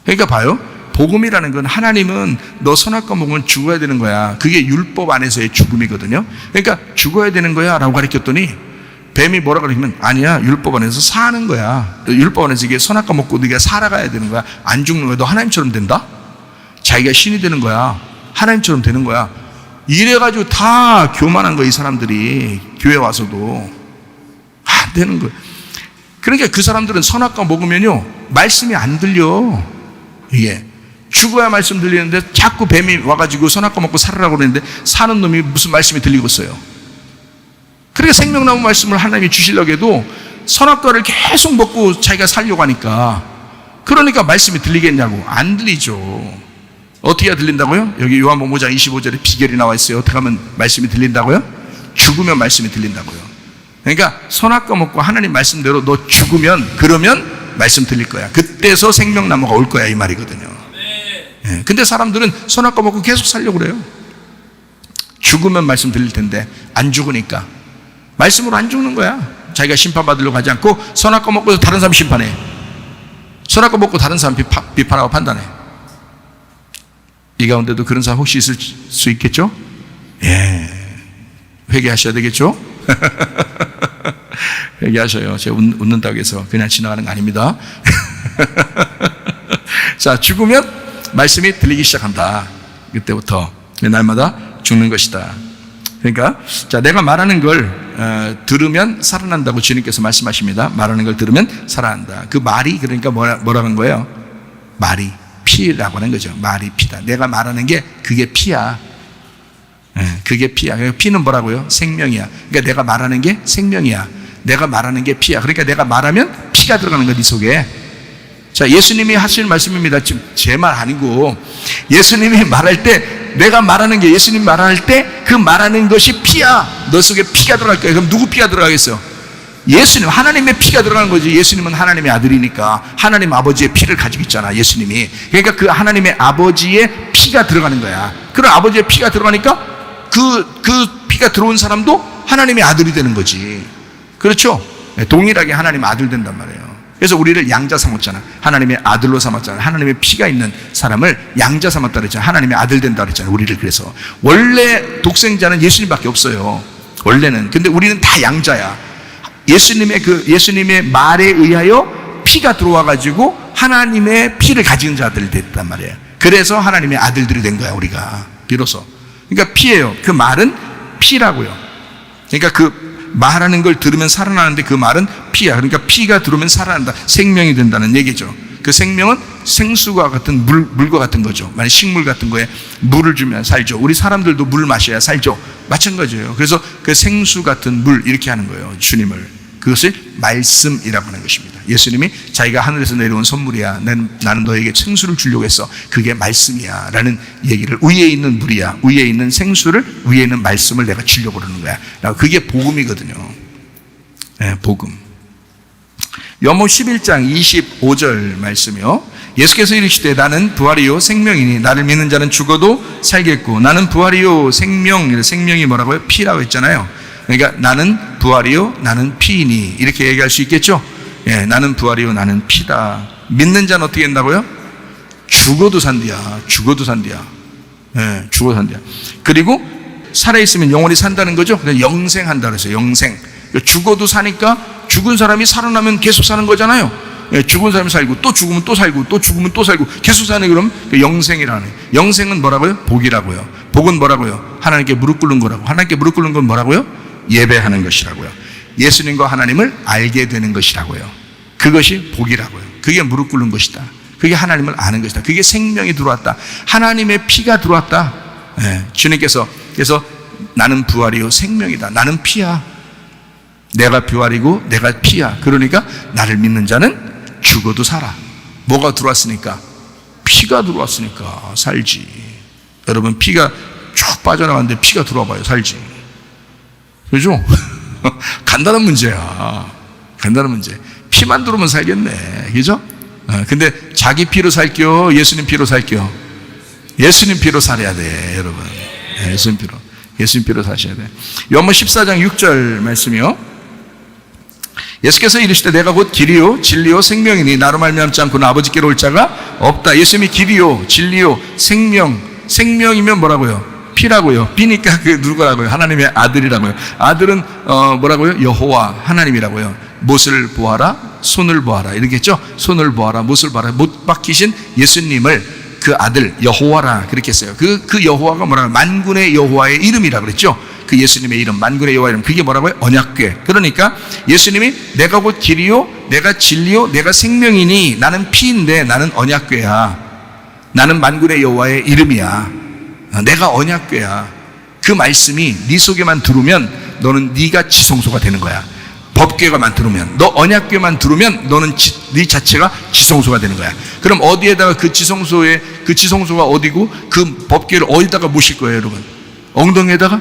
그러니까 봐요, 복음이라는 건 하나님은 너 선악과 먹으면 죽어야 되는 거야. 그게 율법 안에서의 죽음이거든요. 그러니까 죽어야 되는 거야 라고 가르쳤더니 뱀이 뭐라 그러냐면, 아니야, 율법 안에서 사는 거야. 율법 안에서 이게 선악과 먹고 네가 살아가야 되는 거야. 안 죽는 거야. 너 하나님처럼 된다? 자기가 신이 되는 거야. 하나님처럼 되는 거야. 이래가지고 다 교만한 거야, 이 사람들이. 교회 와서도 안 되는 거야. 그러니까 그 사람들은 선악과 먹으면요, 말씀이 안 들려. 이게 죽어야 말씀 들리는데 자꾸 뱀이 와가지고 선악과 먹고 살으라고 그러는데 사는 놈이 무슨 말씀이 들리겠어요? 그러니까 생명나무 말씀을 하나님이 주시려고 해도 선악과를 계속 먹고 자기가 살려고 하니까, 그러니까 말씀이 들리겠냐고. 안 들리죠. 어떻게 해야 들린다고요? 여기 요한복음 5장 25절에 비결이 나와 있어요. 어떻게 하면 말씀이 들린다고요? 죽으면 말씀이 들린다고요. 그러니까 선악과 먹고 하나님 말씀대로 너 죽으면, 그러면 말씀 들릴 거야. 그때서 생명나무가 올 거야, 이 말이거든요. 예. 근데 사람들은 선악과 먹고 계속 살려고 그래요. 죽으면 말씀 들릴 텐데 안 죽으니까 말씀으로 안 죽는 거야. 자기가 심판받으려고 하지 않고 선악과 먹고 다른 사람 심판해. 선악과 먹고 다른 사람 비판하고 판단해. 이 가운데도 그런 사람 혹시 있을 수 있겠죠? 예, 회개하셔야 되겠죠? 회개하셔요. 제가 웃는다고 해서 그냥 지나가는 거 아닙니다. 자, 죽으면 말씀이 들리기 시작한다. 그때부터 날마다 죽는 것이다. 그러니까 자, 내가 말하는 걸 들으면 살아난다고 주님께서 말씀하십니다. 말하는 걸 들으면 살아난다. 그 말이 그러니까 뭐라고 하는 거예요? 말이 피라고 하는 거죠. 말이 피다. 내가 말하는 게 그게 피야. 그게 피야. 피는 뭐라고요? 생명이야. 그러니까 내가 말하는 게 생명이야. 내가 말하는 게 피야. 그러니까 내가 말하면 피가 들어가는 거 네 속에. 자, 예수님이 하시는 말씀입니다. 지금 제 말 아니고 예수님이 말할 때, 내가 말하는 게, 예수님 말할 때 그 말하는 것이 피야. 너 속에 피가 들어갈 거야. 그럼 누구 피가 들어가겠어? 예수님, 하나님의 피가 들어가는 거지. 예수님은 하나님의 아들이니까 하나님 아버지의 피를 가지고 있잖아, 예수님이. 그러니까 그 하나님의 아버지의 피가 들어가는 거야. 그런 아버지의 피가 들어가니까 그 피가 들어온 사람도 하나님의 아들이 되는 거지. 그렇죠? 동일하게 하나님의 아들 된단 말이에요. 그래서 우리를 양자 삼았잖아. 하나님의 아들로 삼았잖아. 하나님의 피가 있는 사람을 양자 삼았다 그랬잖아. 하나님의 아들 된다 그랬잖아, 우리를. 그래서 원래 독생자는 예수님밖에 없어요, 원래는. 근데 우리는 다 양자야. 예수님의 말에 의하여 피가 들어와 가지고 하나님의 피를 가진 자들이 됐단 말이에요. 그래서 하나님의 아들들이 된 거야, 우리가. 비로소. 그러니까 피예요. 그 말은 피라고요. 그러니까 그 말하는 걸 들으면 살아나는데 그 말은 피야. 그러니까 피가 들어오면 살아난다, 생명이 된다는 얘기죠. 그 생명은 생수와 같은 물과 같은 거죠. 만약 식물 같은 거에 물을 주면 살죠. 우리 사람들도 물 마셔야 살죠. 마찬가지예요. 그래서 그 생수 같은 물, 이렇게 하는 거예요, 주님을. 그것을 말씀이라고 하는 것입니다. 예수님이 자기가 하늘에서 내려온 선물이야, 나는 너에게 생수를 주려고 했어, 그게 말씀이야 라는 얘기를, 위에 있는 물이야, 위에 있는 생수를, 위에 있는 말씀을 내가 주려고 그러는 거야. 그게 복음이거든요. 복음. 요한복음 11장 25절 말씀이요. 예수께서 이르시되 나는 부활이요 생명이니 나를 믿는 자는 죽어도 살겠고, 나는 부활이요 생명이 뭐라고요? 피라고 했잖아요. 그러니까 나는 부활이요 나는 피이니, 이렇게 얘기할 수 있겠죠. 나는 부활이요 나는 피다. 믿는 자는 어떻게 된다고요? 죽어도 산디야. 죽어도 산디야. 죽어도 산디야. 그리고 살아있으면 영원히 산다는 거죠. 영생한다 그랬어요. 영생. 죽어도 사니까 죽은 사람이 살아나면 계속 사는 거잖아요. 죽은 사람이 살고 또 죽으면 또 살고 또 죽으면 또 살고 계속 사는, 그럼 영생이라는. 영생은 뭐라고요? 복이라고요. 복은 뭐라고요? 하나님께 무릎 꿇는 거라고. 하나님께 무릎 꿇는 건 뭐라고요? 예배하는 것이라고요. 예수님과 하나님을 알게 되는 것이라고요. 그것이 복이라고요. 그게 무릎 꿇는 것이다. 그게 하나님을 아는 것이다. 그게 생명이 들어왔다. 하나님의 피가 들어왔다. 주님께서 그래서 나는 부활이요 생명이다. 나는 피야. 내가 부활이고 내가 피야. 그러니까 나를 믿는 자는 죽어도 살아. 뭐가 들어왔으니까? 피가 들어왔으니까 살지. 여러분, 피가 쭉 빠져나가는데 피가 들어와 봐요, 살지. 그죠? 간단한 문제야. 간단한 문제. 피만 들어오면 살겠네. 그죠? 근데 자기 피로 살게요, 예수님 피로 살게요? 예수님 피로 살아야 돼, 여러분. 예수님 피로 사셔야 돼. 요한복음 14장 6절 말씀이요. 예수께서 이르시되 내가 곧 길이요 진리요 생명이니 나로 말미암지 않고는 아버지께로 올 자가 없다. 예수님이 길이요 진리요 생명이면 뭐라고요? 피라고요. 피니까 그 누구라고요? 하나님의 아들이라고요. 아들은 뭐라고요? 여호와 하나님이라고요. 못을 보아라, 손을 보아라, 이렇겠죠? 손을 보아라, 못을 보아라. 못 박히신 예수님을 그 아들 여호와라 그렇게 했어요. 그 여호와가 뭐라고요? 만군의 여호와의 이름이라 그랬죠. 그 예수님의 이름, 만군의 여호와 이름, 그게 뭐라고요? 언약궤. 그러니까 예수님이 내가 곧 길이요 내가 진리요 내가 생명이니, 나는 피인데 나는 언약궤야. 나는 만군의 여호와의 이름이야. 내가 언약궤야. 그 말씀이 네 속에만 들으면 너는 네가 지성소가 되는 거야. 법궤가만 들으면, 너 언약궤만 들으면 너는 네 자체가 지성소가 되는 거야. 그럼 어디에다가 그 지성소가 어디고 그 법궤를 어디다가 모실 거예요, 여러분? 엉덩이에다가?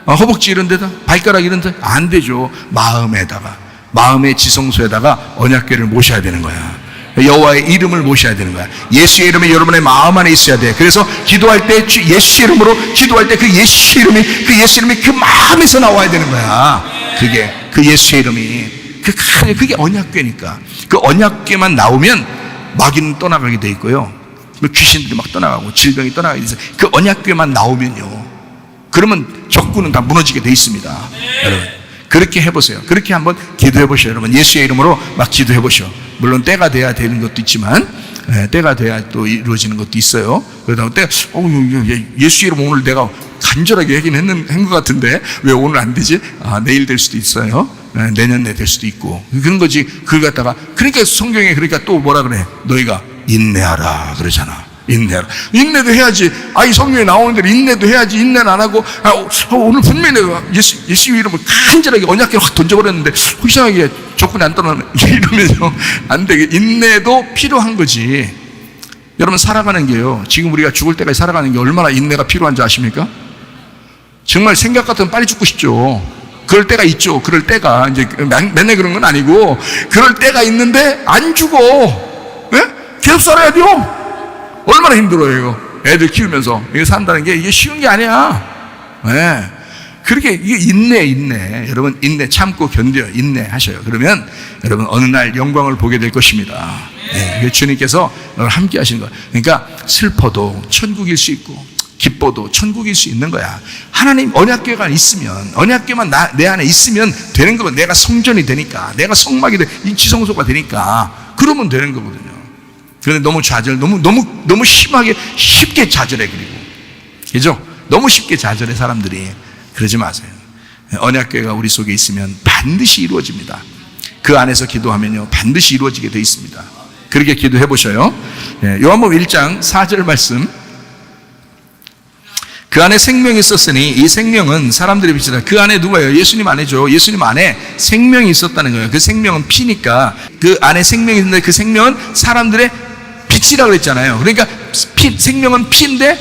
허벅지 이런 데다? 발가락 이런 데? 안 되죠. 마음에다가, 마음의 지성소에다가 언약궤를 모셔야 되는 거야. 여호와의 이름을 모셔야 되는 거야. 예수의 이름이 여러분의 마음 안에 있어야 돼. 그래서 기도할 때 예수 이름으로 기도할 때 그 예수 이름이 그 마음에서 나와야 되는 거야. 그게 그 예수의 이름이 그게 언약궤니까. 그 언약궤만 나오면 마귀는 떠나가게 돼 있고요, 귀신들이 막 떠나가고 질병이 떠나가게 돼 있어요. 그 언약궤만 나오면요, 그러면 적군은 다 무너지게 돼 있습니다. 여러분, 그렇게 해보세요. 그렇게 한번 기도해 보셔요. 여러분, 예수의 이름으로 막 기도해 보셔. 물론 때가 돼야 되는 것도 있지만 때가 돼야 또 이루어지는 것도 있어요. 그러다 때가 예수 이름 오늘 내가 간절하게 얘기는 한 것 같은데 왜 오늘 안 되지? 내일 될 수도 있어요. 내년에 될 수도 있고 그런 거지. 그걸 갖다가 그러니까 성경에 그러니까 또 뭐라 그래? 너희가 인내하라 그러잖아. 인내하라. 인내도 해야지. 이 성경에 나오는 대로 인내도 해야지. 인내는 안 하고 오늘 분명히 내가 예수 이름을 간절하게 언약궤를 확 던져버렸는데 이상하게 조건이 안 떠나네 이러면서 안 되게. 인내도 필요한 거지. 여러분 살아가는 게요, 지금 우리가 죽을 때까지 살아가는 게 얼마나 인내가 필요한 줄 아십니까? 정말 생각 같으면 빨리 죽고 싶죠. 그럴 때가 있죠. 그럴 때가 이제 맨날 그런 건 아니고 그럴 때가 있는데 안 죽어. 네? 계속 살아야 돼요. 얼마나 힘들어요 이거. 애들 키우면서 이거 산다는 게 이게 쉬운 게 아니야. 네. 그렇게 이게 인내. 여러분 인내 참고 견뎌요. 인내하셔요. 그러면 여러분 어느 날 영광을 보게 될 것입니다. 네. 주님께서 함께 하시는 거예요. 그러니까 슬퍼도 천국일 수 있고 기뻐도 천국일 수 있는 거야. 하나님 언약궤가 있으면, 언약궤만 내 안에 있으면 되는 거면 내가 성전이 되니까, 내가 성막이 지성소가 되니까 그러면 되는 거거든요. 그런데 너무 너무 심하게 쉽게 좌절해. 그리고 그죠? 너무 쉽게 좌절해 사람들이. 그러지 마세요. 언약궤가 우리 속에 있으면 반드시 이루어집니다. 그 안에서 기도하면요 반드시 이루어지게 돼 있습니다. 그렇게 기도해 보셔요. 요한복음 1장 4절 말씀. 그 안에 생명이 있었으니 이 생명은 사람들의 빛이다. 그 안에 누가요? 예수님 안에죠. 예수님 안에 생명이 있었다는 거예요. 그 생명은 피니까 그 안에 생명이 있는데 그 생명은 사람들의 빛이라고 그랬잖아요. 그러니까 생명은 피인데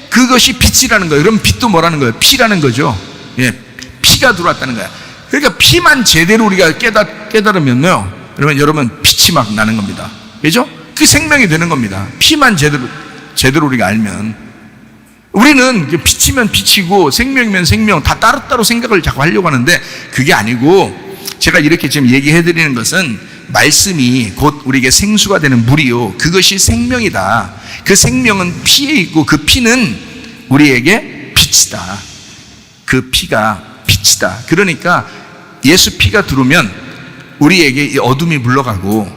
그것이 빛이라는 거예요. 그럼 빛도 뭐라는 거예요? 피라는 거죠. 피가 들어왔다는 거야. 그러니까 피만 제대로 우리가 깨달으면요, 여러분 빛이 막 나는 겁니다. 그죠? 그 생명이 되는 겁니다. 피만 제대로 우리가 알면. 우리는 빛이면 빛이고 생명이면 생명 다 따로따로 생각을 자꾸 하려고 하는데 그게 아니고, 제가 이렇게 지금 얘기해 드리는 것은 말씀이 곧 우리에게 생수가 되는 물이요, 그것이 생명이다. 그 생명은 피에 있고 그 피는 우리에게 빛이다. 그 피가 빛이다. 그러니까 예수 피가 들어오면 우리에게 이 어둠이 물러가고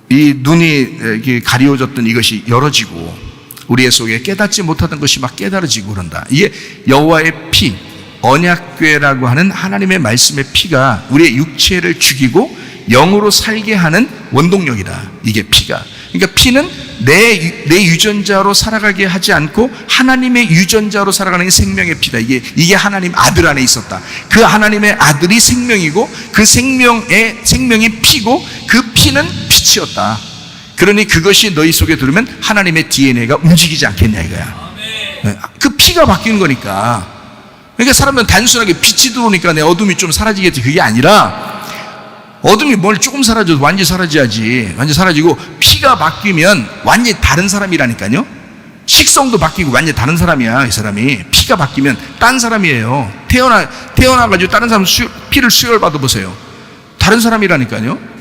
이 눈이 가리워졌던 이것이 열어지고 우리의 속에 깨닫지 못하던 것이 막 깨달아지고 그런다. 이게 여호와의 피, 언약궤라고 하는 하나님의 말씀의 피가 우리의 육체를 죽이고 영으로 살게 하는 원동력이다. 이게 피가. 그러니까 피는 내 유전자로 살아가게 하지 않고 하나님의 유전자로 살아가는 생명의 피다. 이게 하나님 아들 안에 있었다. 그 하나님의 아들이 생명이고 그 생명이 피고 그 피는 빛이었다. 그러니 그것이 너희 속에 들으면 하나님의 DNA가 움직이지 않겠냐 이거야. 그 피가 바뀌는 거니까. 그러니까 사람은 단순하게 빛이 들어오니까 내 어둠이 좀 사라지겠지, 그게 아니라 어둠이 뭘 조금 사라져도 완전히 사라져야지. 완전히 사라지고 피가 바뀌면 완전히 다른 사람이라니까요. 식성도 바뀌고 완전히 다른 사람이야. 이 사람이 피가 바뀌면 딴 사람이에요. 태어나가지고 다른 사람 피를 수혈받아 보세요. 다른 사람이라니까요.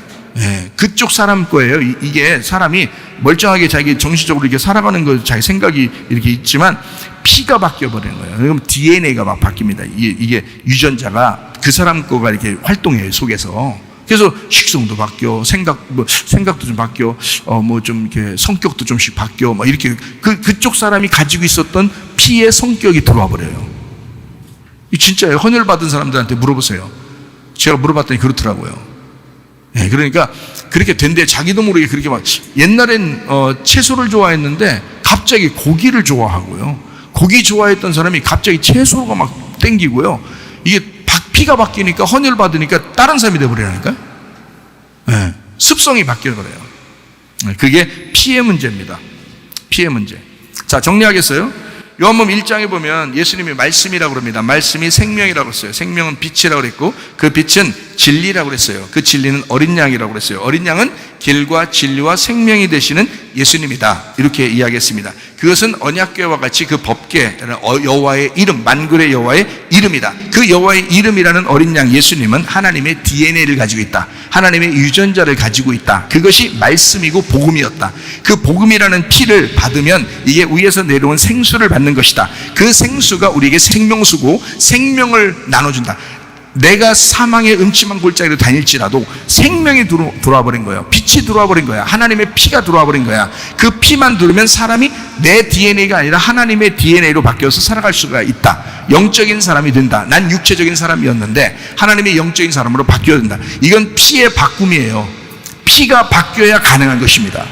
그쪽 사람 거예요. 이게 사람이 멀쩡하게 자기 정신적으로 이렇게 살아가는 거 자기 생각이 이렇게 있지만 피가 바뀌어 버리는 거예요. 그럼 DNA가 막 바뀝니다. 이게 유전자가 그 사람 거가 이렇게 활동해요, 속에서. 그래서 식성도 바뀌어, 생각도 좀 바뀌어, 좀 이렇게 성격도 좀씩 바뀌어, 막 이렇게 그쪽 사람이 가지고 있었던 피의 성격이 들어와 버려요. 이 진짜예요. 헌혈 받은 사람들한테 물어보세요. 제가 물어봤더니 그렇더라고요. 그러니까 그렇게 된대. 자기도 모르게 그렇게 막. 옛날엔 채소를 좋아했는데 갑자기 고기를 좋아하고요. 고기 좋아했던 사람이 갑자기 채소가 막 땡기고요. 이게 피가 바뀌니까, 헌혈 받으니까 다른 사람이 돼버리라니까요. 습성이 바뀌어버려요. 그게 피의 문제입니다. 피의 문제. 자, 정리하겠어요? 요한복음 1장에 보면 예수님이 말씀이라고 그럽니다. 말씀이 생명이라고 했어요. 생명은 빛이라고 그랬고 그 빛은 진리라고 그랬어요. 그 진리는 어린 양이라고 그랬어요. 어린 양은 길과 진리와 생명이 되시는 예수님이다. 이렇게 이야기했습니다. 그것은 언약궤와 같이 그 법궤, 여호와의 이름, 만군의 여호와의 이름이다. 그 여호와의 이름이라는 어린 양 예수님은 하나님의 DNA를 가지고 있다. 하나님의 유전자를 가지고 있다. 그것이 말씀이고 복음이었다. 그 복음이라는 피를 받으면 이게 위에서 내려온 생수를 받는 것이다. 그 생수가 우리에게 생명수고 생명을 나눠준다. 내가 사망의 음침한 골짜기로 다닐지라도 생명이 들어와 버린 거예요. 빛이 들어와 버린 거야. 하나님의 피가 들어와 버린 거야. 그 피만 들으면 사람이 내 DNA가 아니라 하나님의 DNA로 바뀌어서 살아갈 수가 있다. 영적인 사람이 된다. 난 육체적인 사람이었는데 하나님의 영적인 사람으로 바뀌어야 된다. 이건 피의 바꿈이에요. 피가 바뀌어야 가능한 것입니다.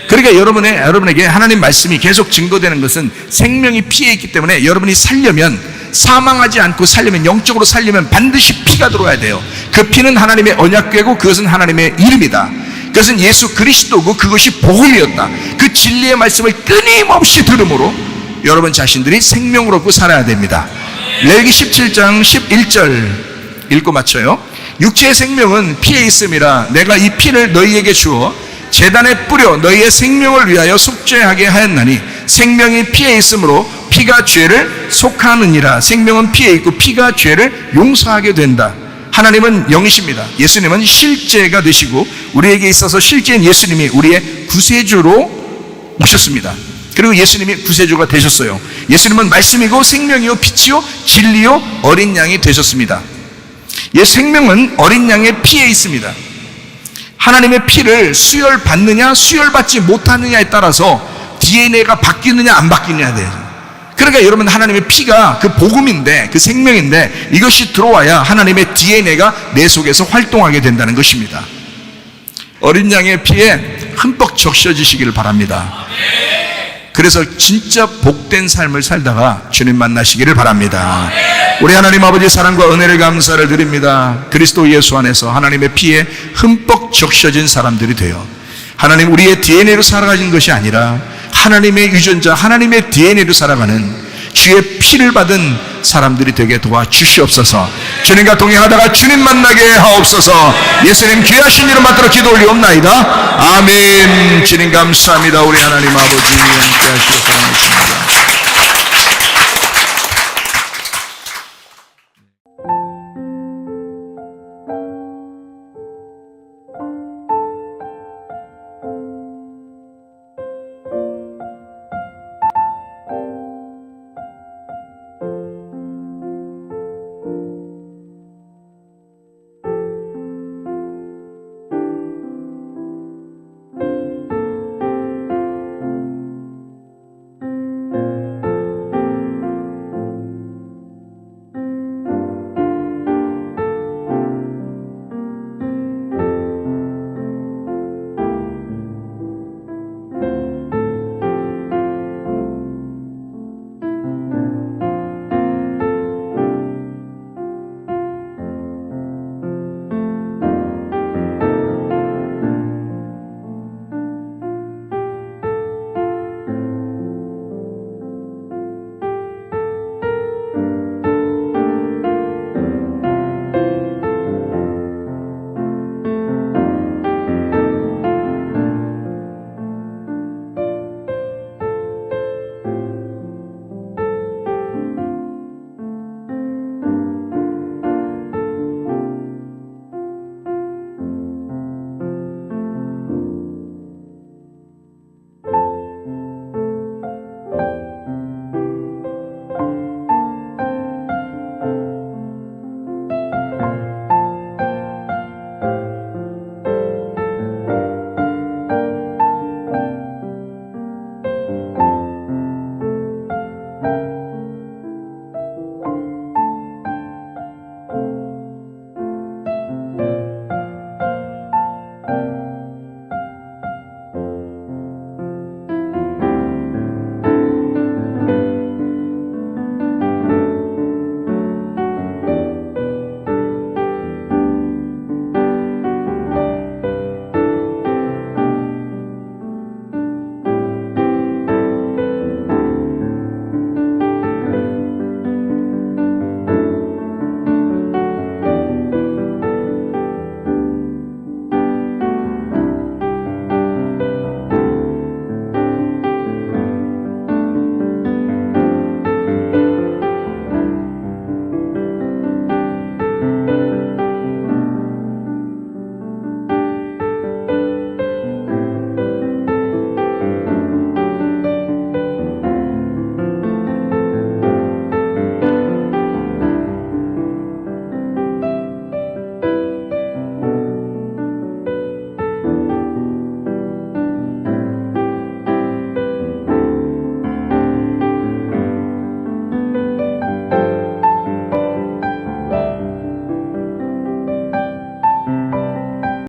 그러니까 여러분에게 하나님 말씀이 계속 증거되는 것은 생명이 피에 있기 때문에 여러분이 살려면, 사망하지 않고 살려면, 영적으로 살려면 반드시 피가 들어와야 돼요. 그 피는 하나님의 언약궤고 그것은 하나님의 이름이다. 그것은 예수 그리스도고 그것이 복음이었다. 그 진리의 말씀을 끊임없이 들음으로 여러분 자신들이 생명을 얻고 살아야 됩니다. 레위기 17장 11절 읽고 마쳐요. 육체의 생명은 피에 있음이라 내가 이 피를 너희에게 주어 제단에 뿌려 너희의 생명을 위하여 속죄하게 하였나니 생명이 피에 있으므로 피가 죄를 속하느니라. 생명은 피에 있고 피가 죄를 용서하게 된다. 하나님은 영이십니다. 예수님은 실제가 되시고 우리에게 있어서 실제인 예수님이 우리의 구세주로 오셨습니다. 그리고 예수님이 구세주가 되셨어요. 예수님은 말씀이고 생명이요 빛이요 진리요 어린 양이 되셨습니다. 생명은 어린 양의 피에 있습니다. 하나님의 피를 수혈받느냐 수혈받지 못하느냐에 따라서 DNA가 바뀌느냐 안 바뀌느냐에 대해서. 그러니까 여러분, 하나님의 피가 그 복음인데, 그 생명인데 이것이 들어와야 하나님의 DNA가 내 속에서 활동하게 된다는 것입니다. 어린 양의 피에 흠뻑 적셔지시기를 바랍니다. 그래서 진짜 복된 삶을 살다가 주님 만나시기를 바랍니다. 우리 하나님 아버지 사랑과 은혜를 감사를 드립니다. 그리스도 예수 안에서 하나님의 피에 흠뻑 적셔진 사람들이 되어 하나님 우리의 DNA로 살아가는 것이 아니라 하나님의 유전자, 하나님의 DNA로 살아가는 주의 피를 받은 사람들이 되게 도와주시옵소서. 주님과 동행하다가 주님 만나게 하옵소서. 예수님 귀하신 이름 받들어 기도 올리옵나이다. 아멘. 주님 감사합니다. 우리 하나님 아버지 함께 하시옵소서.